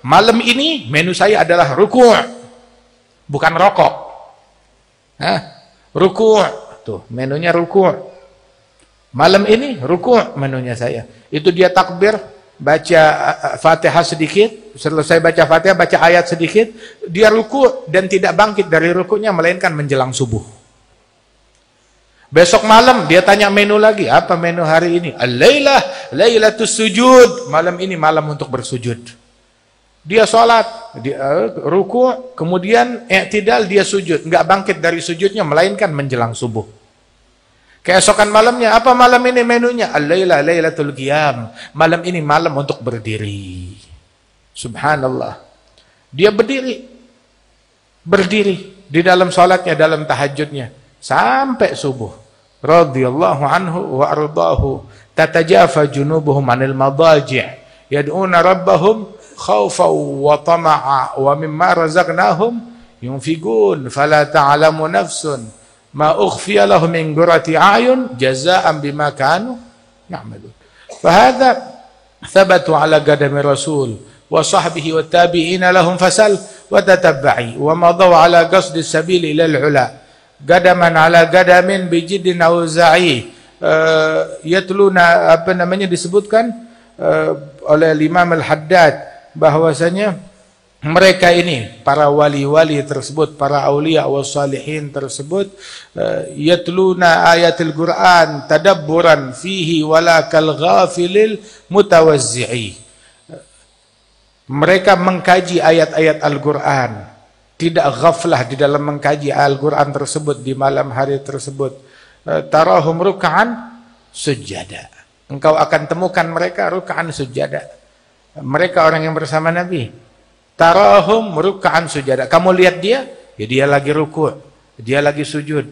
Malam ini menu saya adalah ruku', bukan rokok. Ruku', tuh menunya ruku'. Malam ini ruku' menunya saya. Itu dia takbir, baca Fatihah sedikit, selesai baca Fatihah, baca ayat sedikit, dia ruku' dan tidak bangkit dari ruku'nya melainkan menjelang subuh. Besok malam dia tanya menu lagi, apa menu hari ini? Al-lailah lailatus sujud. Malam ini malam untuk bersujud. Dia sholat, dia ruku', kemudian i'tidal, dia sujud. Enggak bangkit dari sujudnya melainkan menjelang subuh. Keesokan malamnya, apa malam ini menunya? Al-laila lailatul qiyam. Malam ini malam untuk berdiri. Subhanallah. Dia berdiri di dalam salatnya, dalam tahajudnya sampai subuh. Radhiyallahu anhu wa ardahu. Tatajafa junubuhum 'anil madaji' yad'una rabbahum khaufan wa tama'a wa mimma razaqnahum yunfiqun fala ta'lamu nafsun ma ukhfiya lahum min qurrati a'yun jazaa'an bima kanu ya'malun. Fahadha thabatu 'ala qadami rasul wa sahbihi wa tabi'ina lahum fasal wa tatabba'i wa madaw 'ala qasdi sabili ila al-'ula qadaman 'ala qadamin bijiddin auza'i. Yatluna, apa namanya, disebutkan oleh Imam Al-Haddad bahwasanya mereka ini, para wali-wali tersebut, para aulia wa salihin tersebut, yatluna ayatul Quran tadabburan fihi wala kal ghafilil mutawazzi'i. Mereka mengkaji ayat-ayat Al-Quran, tidak ghaflah di dalam mengkaji Al-Quran tersebut di malam hari tersebut. Tarahum ruk'an sujada. Engkau akan temukan mereka ruk'an sujada. Mereka orang yang bersama Nabi. Tarahum ruk'an sujada. Kamu lihat dia, ya dia lagi ruku', dia lagi sujud.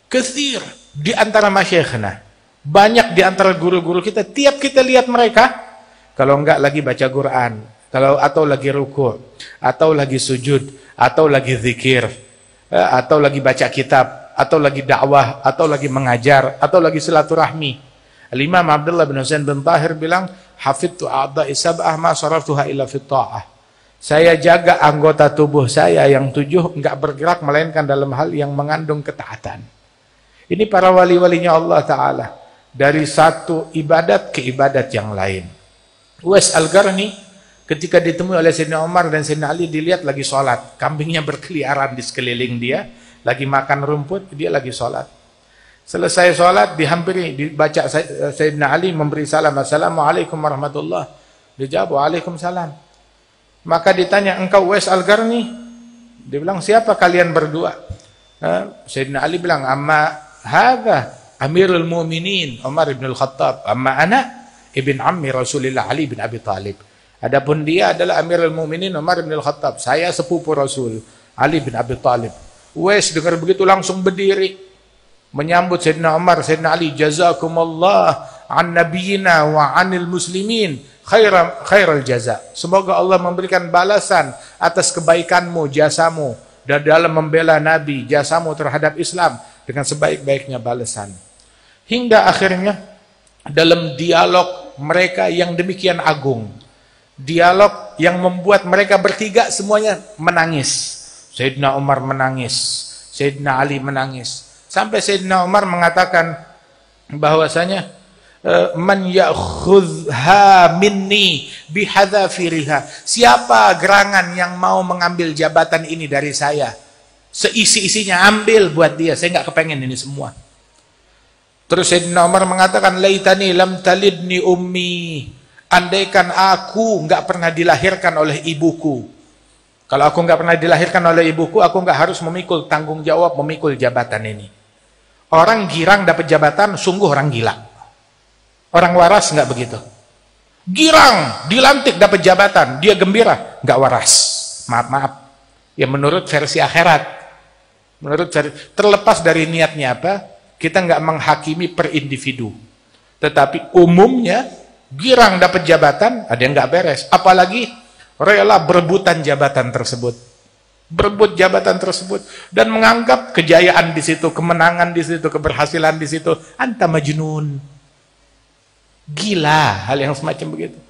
Katsir di antara masyayikhna, banyak di antara guru-guru kita, tiap kita lihat mereka, kalau enggak lagi baca Quran, atau lagi ruku', atau lagi sujud, atau lagi zikir, atau lagi baca kitab, atau lagi dakwah, atau lagi mengajar, atau lagi silaturahmi. Al-Imam Abdullah bin Husain bin Tahir bilang, hafidtu a'dha'i sab'ah ma saraftuha illa fit ta'ah. Saya jaga anggota tubuh saya yang 7 enggak bergerak melainkan dalam hal yang mengandung ketaatan. Ini para wali-walinya Allah Ta'ala. Dari satu ibadat ke ibadat yang lain. Uwais Al-Qarni ketika ditemui oleh Sayyidina Umar dan Sayyidina Ali, dilihat lagi sholat. Kambingnya berkeliaran di sekeliling dia. Lagi makan rumput, dia lagi sholat. Selesai sholat, dihampiri, dibaca Sayyidina Ali memberi salam. Assalamualaikum warahmatullah. Dia jawab, waalaikumsalam. Maka ditanya, engkau Uwais Al-Qarni? Dia bilang, siapa kalian berdua? Sayyidina Ali bilang, amma hadha Amirul Mu'minin Umar ibn al-Khattab, amma ana ibn ammi Rasulillah Ali bin Abi Talib. Adapun dia adalah Amirul Mu'minin Umar ibn al-Khattab, saya sepupu Rasul Ali bin Abi Talib. Uwais dengar begitu langsung berdiri menyambut Sayyidina Umar, Sayyidina Ali, jazakumullah an nabiyina wa anil muslimin khairal jaza. Semoga Allah memberikan balasan atas kebaikanmu, jasamu dan dalam membela Nabi, jasamu terhadap Islam dengan sebaik-baiknya balasan. Hingga akhirnya dalam dialog mereka yang demikian agung, dialog yang membuat mereka bertiga semuanya menangis. Sayyidina Umar menangis, Sayyidina Ali menangis. Sampai Sayyidina Umar mengatakan bahwasanya man ya'khudha minni bihadzafiriha. Siapa gerangan yang mau mengambil jabatan ini dari saya? Seisi-isinya ambil buat dia, saya nggak kepengen ini semua. Terus Sayyidina Umar mengatakan, laitani lam talidni ummi. Andaikan aku nggak pernah dilahirkan oleh ibuku. Kalau aku nggak pernah dilahirkan oleh ibuku, aku nggak harus memikul tanggung jawab memikul jabatan ini. Orang girang dapat jabatan, sungguh orang gila. Orang waras nggak begitu. Girang, dilantik dapat jabatan, dia gembira, nggak waras. Maaf. Ya menurut versi akhirat. Menurut terlepas dari niatnya apa, kita nggak menghakimi per individu. Tetapi umumnya girang dapat jabatan, ada yang nggak beres. Apalagi rela berebutan jabatan tersebut, berebut jabatan tersebut, dan menganggap kejayaan di situ, kemenangan di situ, keberhasilan di situ, anta majnun, gila, hal yang semacam begitu.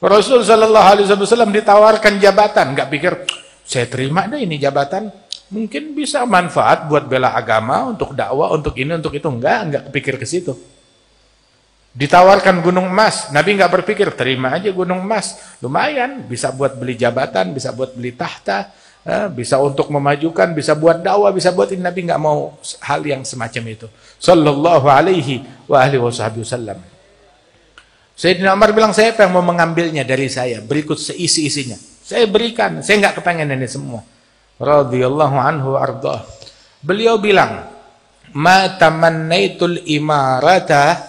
Rasul Shallallahu Alaihi Wasallam ditawarkan jabatan, nggak pikir saya terima deh ini jabatan, mungkin bisa manfaat buat bela agama, untuk dakwah, untuk ini, untuk itu, nggak pikir ke situ. Ditawarkan gunung emas, Nabi nggak berpikir terima aja gunung emas, lumayan bisa buat beli jabatan, bisa buat beli tahta, bisa untuk memajukan, bisa buat dakwah, bisa buat ini. Nabi nggak mau hal yang semacam itu. Sallallahu alaihi wasallam. Sayyidina Umar bilang, saya yang mau mengambilnya dari saya, berikut seisi-isinya, saya berikan, saya nggak kepengen ini semua. Radhiyallahu anhu ardah. Beliau bilang, ma tamannaitul imarata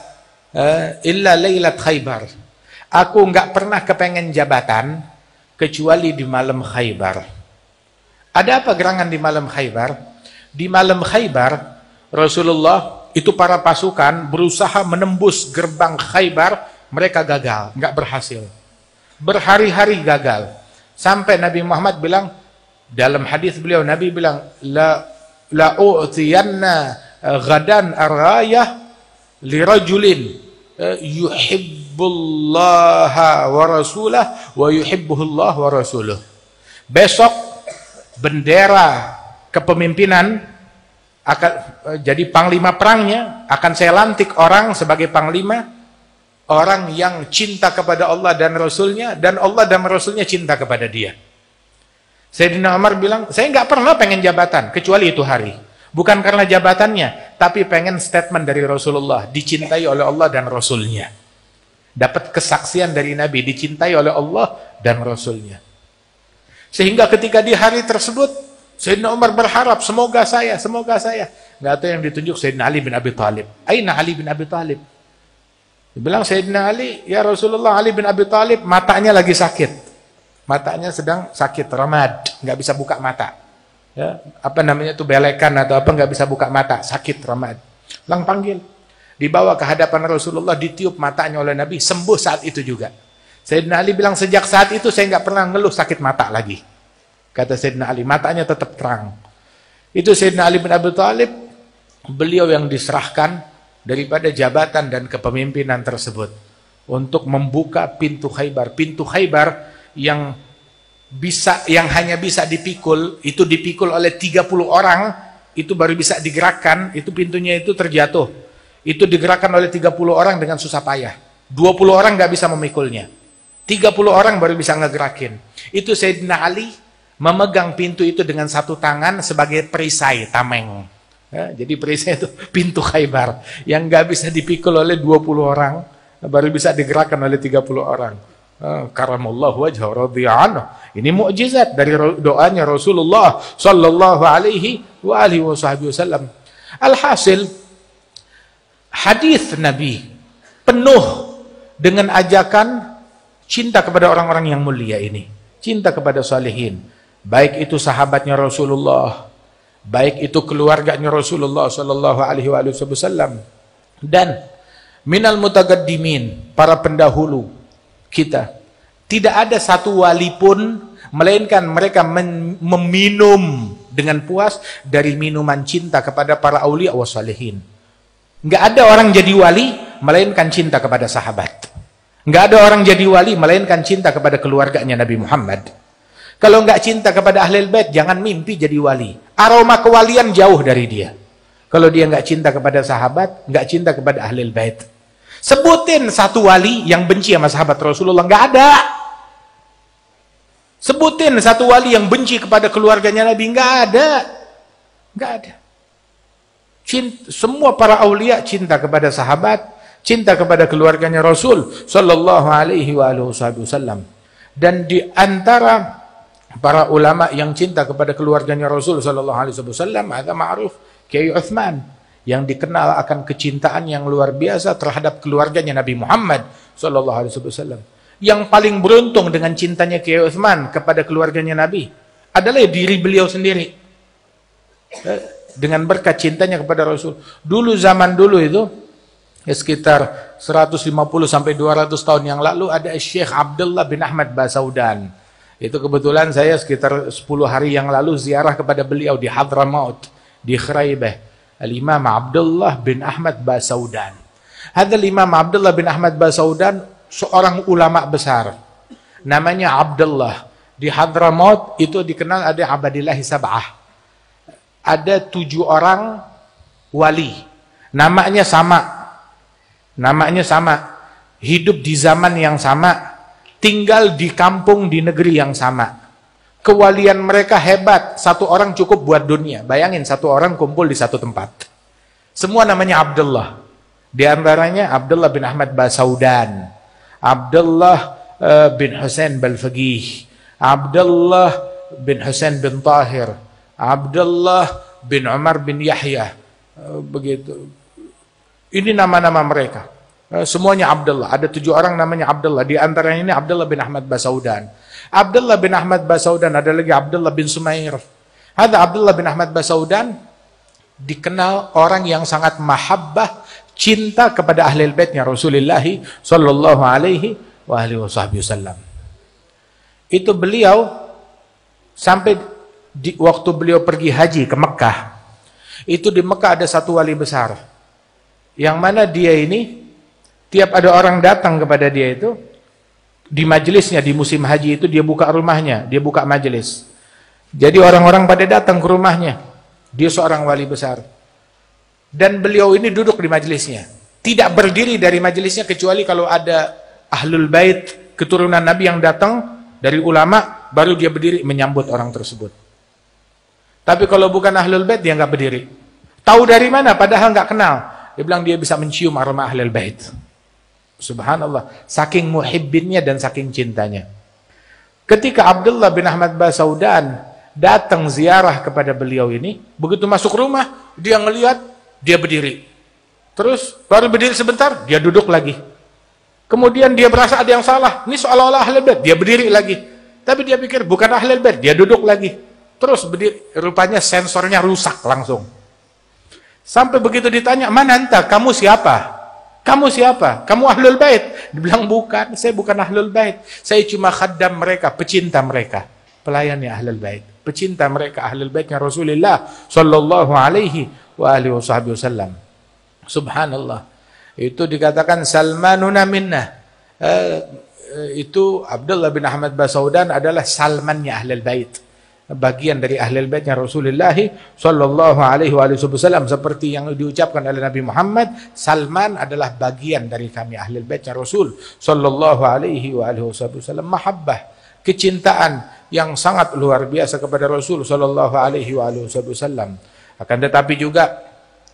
illa lailat Khaybar. Aku enggak pernah kepengen jabatan kecuali di malam Khaybar. Ada apa gerangan di malam Khaybar? Di malam Khaybar Rasulullah itu para pasukan berusaha menembus gerbang Khaybar, mereka gagal, enggak berhasil. Berhari-hari gagal. Sampai Nabi Muhammad bilang, dalam hadis beliau, Nabi bilang, la u'tiyanna ghadan ar-rayah lirajulin yuhibbullaha wa rasulah wa yuhibbuhullah wa rasuluh. Besok bendera kepemimpinan akan jadi panglima perangnya, akan saya lantik orang sebagai panglima, orang yang cinta kepada Allah dan Rasulnya, dan Allah dan Rasulnya cinta kepada dia. Sayyidina Umar bilang, saya nggak pernah pengen jabatan kecuali itu hari. Bukan karena jabatannya, tapi pengen statement dari Rasulullah, dicintai oleh Allah dan Rasulnya. Dapat kesaksian dari Nabi, dicintai oleh Allah dan Rasulnya. Sehingga ketika di hari tersebut, Sayyidina Umar berharap, semoga saya. Nggak tahu yang ditunjuk Sayyidina Ali bin Abi Thalib. Aina Ali bin Abi Thalib? Dia bilang, Sayyidina Ali, ya Rasulullah, Ali bin Abi Thalib matanya lagi sakit. Matanya sedang sakit, ramad, nggak bisa buka mata. Ya, apa namanya itu, belekan atau apa, nggak bisa buka mata, sakit, ramad. Lang panggil, dibawa ke hadapan Rasulullah, ditiup matanya oleh Nabi, sembuh saat itu juga. Sayyidina Ali bilang, sejak saat itu saya nggak pernah ngeluh sakit mata lagi. Kata Sayyidina Ali, matanya tetap terang. Itu Sayyidina Ali bin Abi Thalib, beliau yang diserahkan daripada jabatan dan kepemimpinan tersebut untuk membuka pintu Khaybar. Pintu Khaybar yang hanya bisa dipikul, itu dipikul oleh 30 orang, itu baru bisa digerakkan, itu pintunya itu terjatuh. Itu digerakkan oleh 30 orang dengan susah payah. 20 orang nggak bisa memikulnya. 30 orang baru bisa ngegerakin. Itu Sayyidina Ali memegang pintu itu dengan satu tangan sebagai perisai, tameng. Ya, jadi perisai itu pintu Khaybar yang nggak bisa dipikul oleh 20 orang, baru bisa digerakkan oleh 30 orang. Karamallahu wajha radhiyallahu. Ini mukjizat dari doanya Rasulullah sallallahu alaihi wa alihi wasallam. Alhasil, hadis Nabi penuh dengan ajakan cinta kepada orang-orang yang mulia ini, cinta kepada salihin, baik itu sahabatnya Rasulullah, baik itu keluarganya Rasulullah sallallahu alaihi wasallam, dan minal mutaqaddimin, para pendahulu kita. Tidak ada satu wali pun melainkan mereka meminum dengan puas dari minuman cinta kepada para aulia wa salihin. Enggak ada orang jadi wali melainkan cinta kepada sahabat. Enggak ada orang jadi wali melainkan cinta kepada keluarganya Nabi Muhammad. Kalau enggak cinta kepada ahlul bait, jangan mimpi jadi wali. Aroma kewalian jauh dari dia. Kalau dia enggak cinta kepada sahabat, enggak cinta kepada ahlul bait. Sebutin satu wali yang benci sama sahabat Rasulullah, nggak ada. Sebutin satu wali yang benci kepada keluarganya Nabi, nggak ada. Nggak ada. Semua para aulia cinta kepada sahabat, cinta kepada keluarganya Rasul sallallahu alaihi wasallam. Dan di antara para ulama yang cinta kepada keluarganya Rasul sallallahu alaihi wasallam, ada ma'ruf Kiai Utsman, yang dikenal akan kecintaan yang luar biasa terhadap keluarganya Nabi Muhammad sallallahu alaihi wasallam. Yang paling beruntung dengan cintanya Kiai Utsman kepada keluarganya Nabi adalah diri beliau sendiri. Dengan berkat cintanya kepada Rasul. Dulu, zaman dulu itu, sekitar 150 sampai 200 tahun yang lalu, ada Syekh Abdullah bin Ahmad Basaudan. Itu kebetulan saya sekitar 10 hari yang lalu ziarah kepada beliau di Hadramaut, di Khuraibah. Al-Imam Abdullah bin Ahmad Basaudan. Hadal Imam Abdullah bin Ahmad Basaudan seorang ulama besar. Namanya Abdullah. Di Hadramaut itu dikenal ada Abadillahi Sab'ah. Ada 7 orang wali. Namanya sama. Hidup di zaman yang sama. Tinggal di kampung di negeri yang sama. Kewalian mereka hebat, satu orang cukup buat dunia. Bayangin, satu orang kumpul di satu tempat. Semua namanya Abdullah. Di antaranya Abdullah bin Ahmad Basaudan, Abdullah bin Husain Balfaqih, Abdullah bin Husain bin Tahir, Abdullah bin Umar bin Yahya, begitu. Ini nama-nama mereka. Semuanya Abdullah. Ada 7 orang namanya Abdullah. Di antaranya ini Abdullah bin Ahmad Basaudan. Abdullah bin Ahmad Basaudan, ada lagi Abdullah bin Sumair. Ada Abdullah bin Ahmad Basaudan dikenal orang yang sangat mahabbah, cinta kepada ahli baitnya Rasulullah sallallahu alaihi wasallam. Itu beliau sampai di waktu beliau pergi haji ke Mekah. Itu di Mekah ada satu wali besar. Yang mana dia ini tiap ada orang datang kepada dia itu di majelisnya di musim haji itu dia buka rumahnya, dia buka majelis. Jadi orang-orang pada datang ke rumahnya. Dia seorang wali besar. Dan beliau ini duduk di majelisnya. Tidak berdiri dari majelisnya kecuali kalau ada ahlul bait, keturunan Nabi yang datang dari ulama, baru dia berdiri menyambut orang tersebut. Tapi kalau bukan ahlul bait dia nggak berdiri. Tahu dari mana? Padahal nggak kenal. Dia bilang dia bisa mencium aroma ahlul bait. Subhanallah, saking muhibbinnya dan saking cintanya. Ketika Abdullah bin Ahmad Basaudan datang ziarah kepada beliau ini, begitu masuk rumah, dia ngelihat, dia berdiri. Terus baru berdiri sebentar, dia duduk lagi. Kemudian dia berasa ada yang salah, ini seolah-olah ahlul bait, dia berdiri lagi. Tapi dia pikir bukan ahlul bait, dia duduk lagi. Terus berdiri, rupanya sensornya rusak langsung. Sampai begitu ditanya, "Man anta? Kamu siapa? Kamu siapa? Kamu ahlul bait?" Dibilang, "Bukan, saya bukan ahlul bait. Saya cuma khaddam mereka, pecinta mereka, pelayannya ahlul bait, pecinta mereka ahlul baitnya Rasulullah sallallahu alaihi wasallam." Subhanallah. Itu dikatakan Salmanuna minna. Itu Abdullah bin Ahmad Basaudan adalah Salmannya ahlul bait, bagian dari ahlul baitnya Rasulullah sallallahu alaihi wasallam, seperti yang diucapkan oleh Nabi Muhammad, Salman adalah bagian dari kami ahlul baitnya Rasul sallallahu alaihi wasallam. Mahabbah, kecintaan yang sangat luar biasa kepada Rasul sallallahu alaihi wasallam. Akan tetapi juga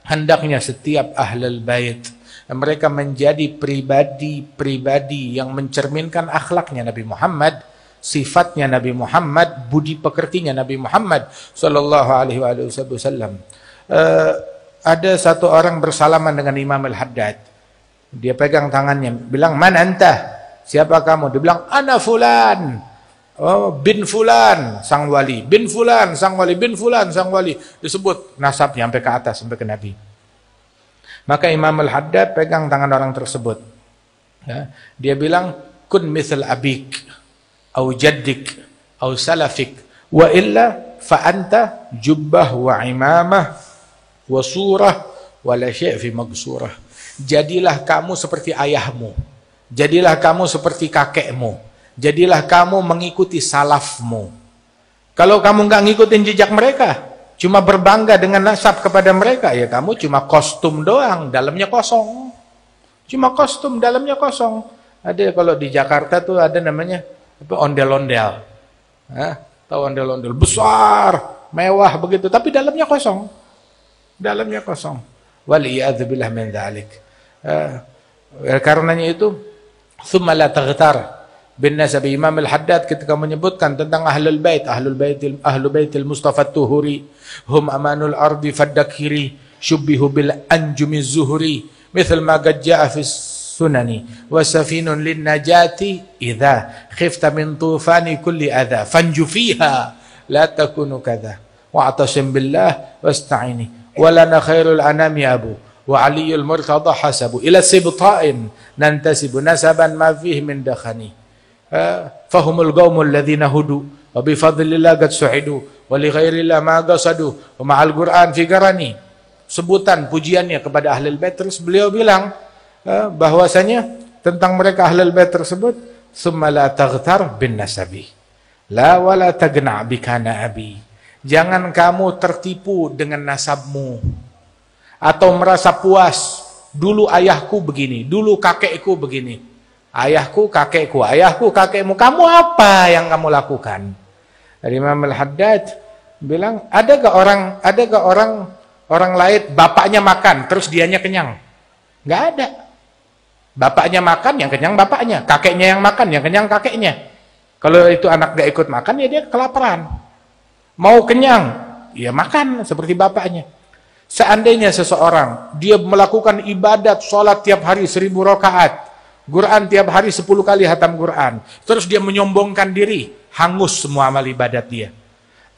hendaknya setiap ahlul bait mereka menjadi pribadi-pribadi yang mencerminkan akhlaknya Nabi Muhammad, sifatnya Nabi Muhammad, budi pekertinya Nabi Muhammad sallallahu alaihi wasallam. Ada satu orang bersalaman dengan Imam Al-Haddad. Dia pegang tangannya, bilang, "Man anta? Siapa kamu?" Dia bilang, "Ana fulan." "Oh, bin fulan, sang wali. Bin fulan, sang wali. Bin fulan, sang wali." Disebut nasabnya sampai ke atas, sampai ke Nabi. Maka Imam Al-Haddad pegang tangan orang tersebut. Ya, dia bilang, "Kun misal abik, au jaddik, au salafik, wa illa fa anta jubbah wa imamah wa surah wa la syai' fi magsurah." Jadilah kamu seperti ayahmu, jadilah kamu seperti kakekmu, jadilah kamu mengikuti salafmu. Kalau kamu nggak ngikutin jejak mereka, cuma berbangga dengan nasab kepada mereka, ya kamu cuma kostum doang, dalamnya kosong. Cuma kostum, dalamnya kosong. Ada kalau di Jakarta tuh ada namanya ondel-ondel. Tahu ondel-ondel besar, mewah begitu, tapi dalamnya kosong. Dalamnya kosong. Waliyadzubillah min dzalik. Karenanya itu tsumma la taghtar bin nasab. Imam Al-Haddad ketika menyebutkan tentang ahlul baitil Mustafa Tuhuri, hum amanul ardi faddakiri syubbihu bil anjumi zuhuri misal ma qad jaa fi sunani wa safinun lin najati idza khifta min tufani kulli adha fanju fiha la takunu kadha wa atasim billah wasta'ini wa lana khairul anami abu wa aliyul murtada hasabu ila sibta'in nantasibu nasaban ma fihi min dakhani fahumul qaumul ladzina hudu wa bi fadlillah qad su'idu wa li ghairillah ma qasadu wa ma'al qur'an fi garani. Sebutan pujiannya kepada ahlul bait. Terus beliau bilang bahwasanya tentang mereka ahlul bait tersebut, summa la taghtar bin nasabi la wala tagna bi kana abi. Jangan kamu tertipu dengan nasabmu atau merasa puas, dulu ayahku begini, dulu kakekku begini. Ayahku, kakekku, ayahku, kakekmu, kamu apa yang kamu lakukan? Imam Al-Haddad bilang, adakah orang lain bapaknya makan terus dianya kenyang? Nggak ada. Bapaknya makan, yang kenyang bapaknya, kakeknya yang makan, yang kenyang kakeknya. Kalau itu anak nggak ikut makan, ya dia kelaparan. Mau kenyang, ya makan seperti bapaknya. Seandainya seseorang dia melakukan ibadat sholat tiap hari 1000 rakaat, Quran tiap hari 10 kali hatam Quran, terus dia menyombongkan diri, hangus semua amal ibadat dia.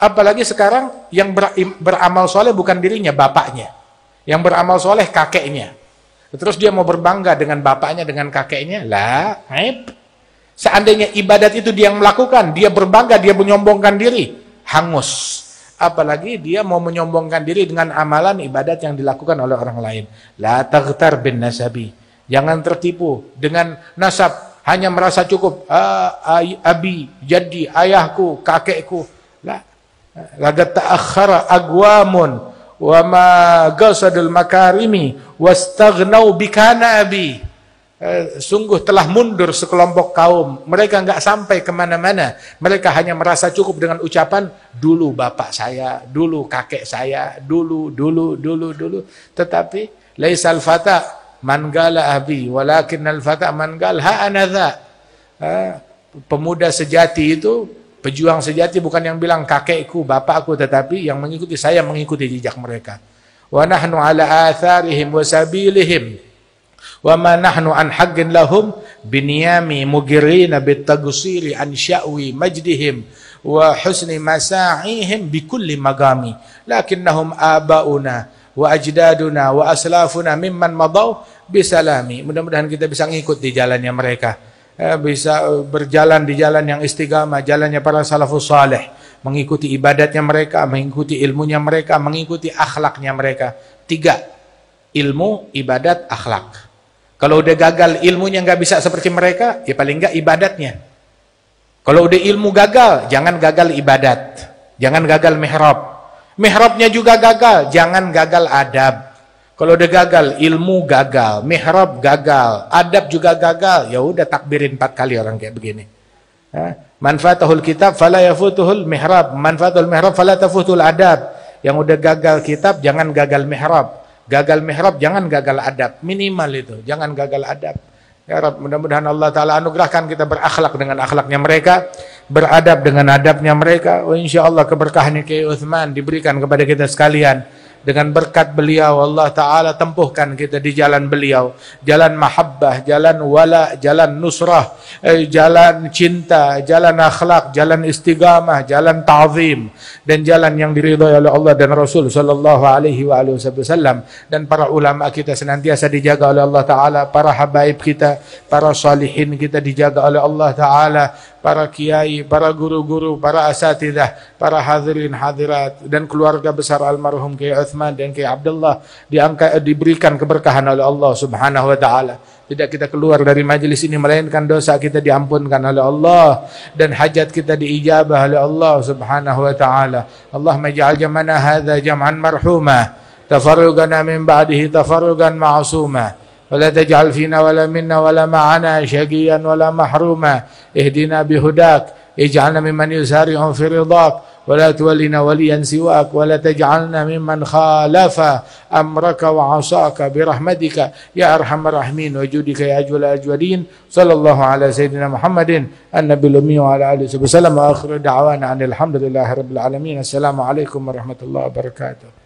Apalagi sekarang yang beramal soleh bukan dirinya, bapaknya. Yang beramal soleh kakeknya. Terus dia mau berbangga dengan bapaknya, dengan kakeknya. Lah, seandainya ibadat itu dia yang melakukan, dia berbangga, dia menyombongkan diri, hangus. Apalagi dia mau menyombongkan diri dengan amalan ibadat yang dilakukan oleh orang lain. La taghtar bin nasabi. Jangan tertipu dengan nasab, hanya merasa cukup abi, jadi ayahku, kakekku. La lagat ta'akhkhara agwamun wa ma qasadul makarimi wastaghnau bikana abi. Sungguh telah mundur sekelompok kaum, mereka enggak sampai kemana-mana, mereka hanya merasa cukup dengan ucapan dulu bapak saya, dulu kakek saya, dulu, tetapi laisal fata man qala abi walakinnal fata man qala ha ana dha. Pemuda sejati itu, pejuang sejati bukan yang bilang kakekku, bapakku, tetapi yang mengikuti, saya mengikuti jejak mereka. Wa nahnu ala atharihim wa sabilihim wa ma nahnu an haqqin lahum biniyami mugirina bitagusiri an sya'wi majdihim wa husni masa'ihim bikulli magami lakinnahum abauna wa ajdaduna wa aslafuna mimman madaw bisalami. Mudah-mudahan kita bisa ngikut di jalannya mereka, bisa berjalan di jalan yang istiqamah, jalannya para salafus saleh, mengikuti ibadatnya mereka, mengikuti ilmunya mereka, mengikuti akhlaknya mereka. 3, ilmu, ibadat, akhlak. Kalau udah gagal ilmunya nggak bisa seperti mereka, ya paling nggak ibadatnya. Kalau udah ilmu gagal, jangan gagal ibadat, jangan gagal mihrab. Mihrabnya juga gagal, jangan gagal adab. Kalau udah gagal ilmu gagal, mihrab gagal, adab juga gagal, ya udah takbirin 4 kali orang kayak begini. Manfaatahul kitab fala yafutuhul mihrab, manfaatahul mihrab fala tafutul adab. Yang udah gagal kitab jangan gagal mihrab. Gagal mihrab, jangan gagal adab. Minimal itu, jangan gagal adab. Ya Rabb, mudah-mudahan Allah Ta'ala anugerahkan kita berakhlak dengan akhlaknya mereka, beradab dengan adabnya mereka. InsyaAllah keberkahan Kiai Uthman diberikan kepada kita sekalian. Dengan berkat beliau, Allah Ta'ala tempuhkan kita di jalan beliau. Jalan mahabbah, jalan wala, jalan nusrah, jalan cinta, jalan akhlak, jalan istiqamah, jalan ta'zim. Dan jalan yang diridhai oleh Allah dan Rasul Sallallahu Alaihi Wasallam. Dan para ulama kita senantiasa dijaga oleh Allah Ta'ala. Para habaib kita, para salihin kita dijaga oleh Allah Ta'ala. Para kiai, para guru-guru, para asatidah, para hadirin hadirat, dan keluarga besar almarhum Kiai Uthman dan Kiai Abdullah diberikan keberkahan oleh Allah Subhanahu wa Ta'ala. Tidak kita keluar dari majelis ini melainkan dosa kita diampunkan oleh Allah dan hajat kita diijabah oleh Allah Subhanahu wa Ta'ala. Allahumma ij'al jam'ana hadza jam'an marhuma, tafarruqana min ba'dihi tafarruqan ma'suma. ولا تجعل فينا ولا منا ولا معنا شقيا ولا محروما اهدنا بهداك اجعلنا ممن يسارع في رضاك ولا تولنا وليا سواك ولا تجعلنا ممن خالف أمرك وعصاك برحمتك يا أرحم الراحمين وجودك يا أجود الأجودين صلى الله على سيدنا محمد النبي الأمي وعلى آله وسلم وآخر دعوانا أن الحمد لله رب العالمين. السلام عليكم ورحمة الله وبركاته.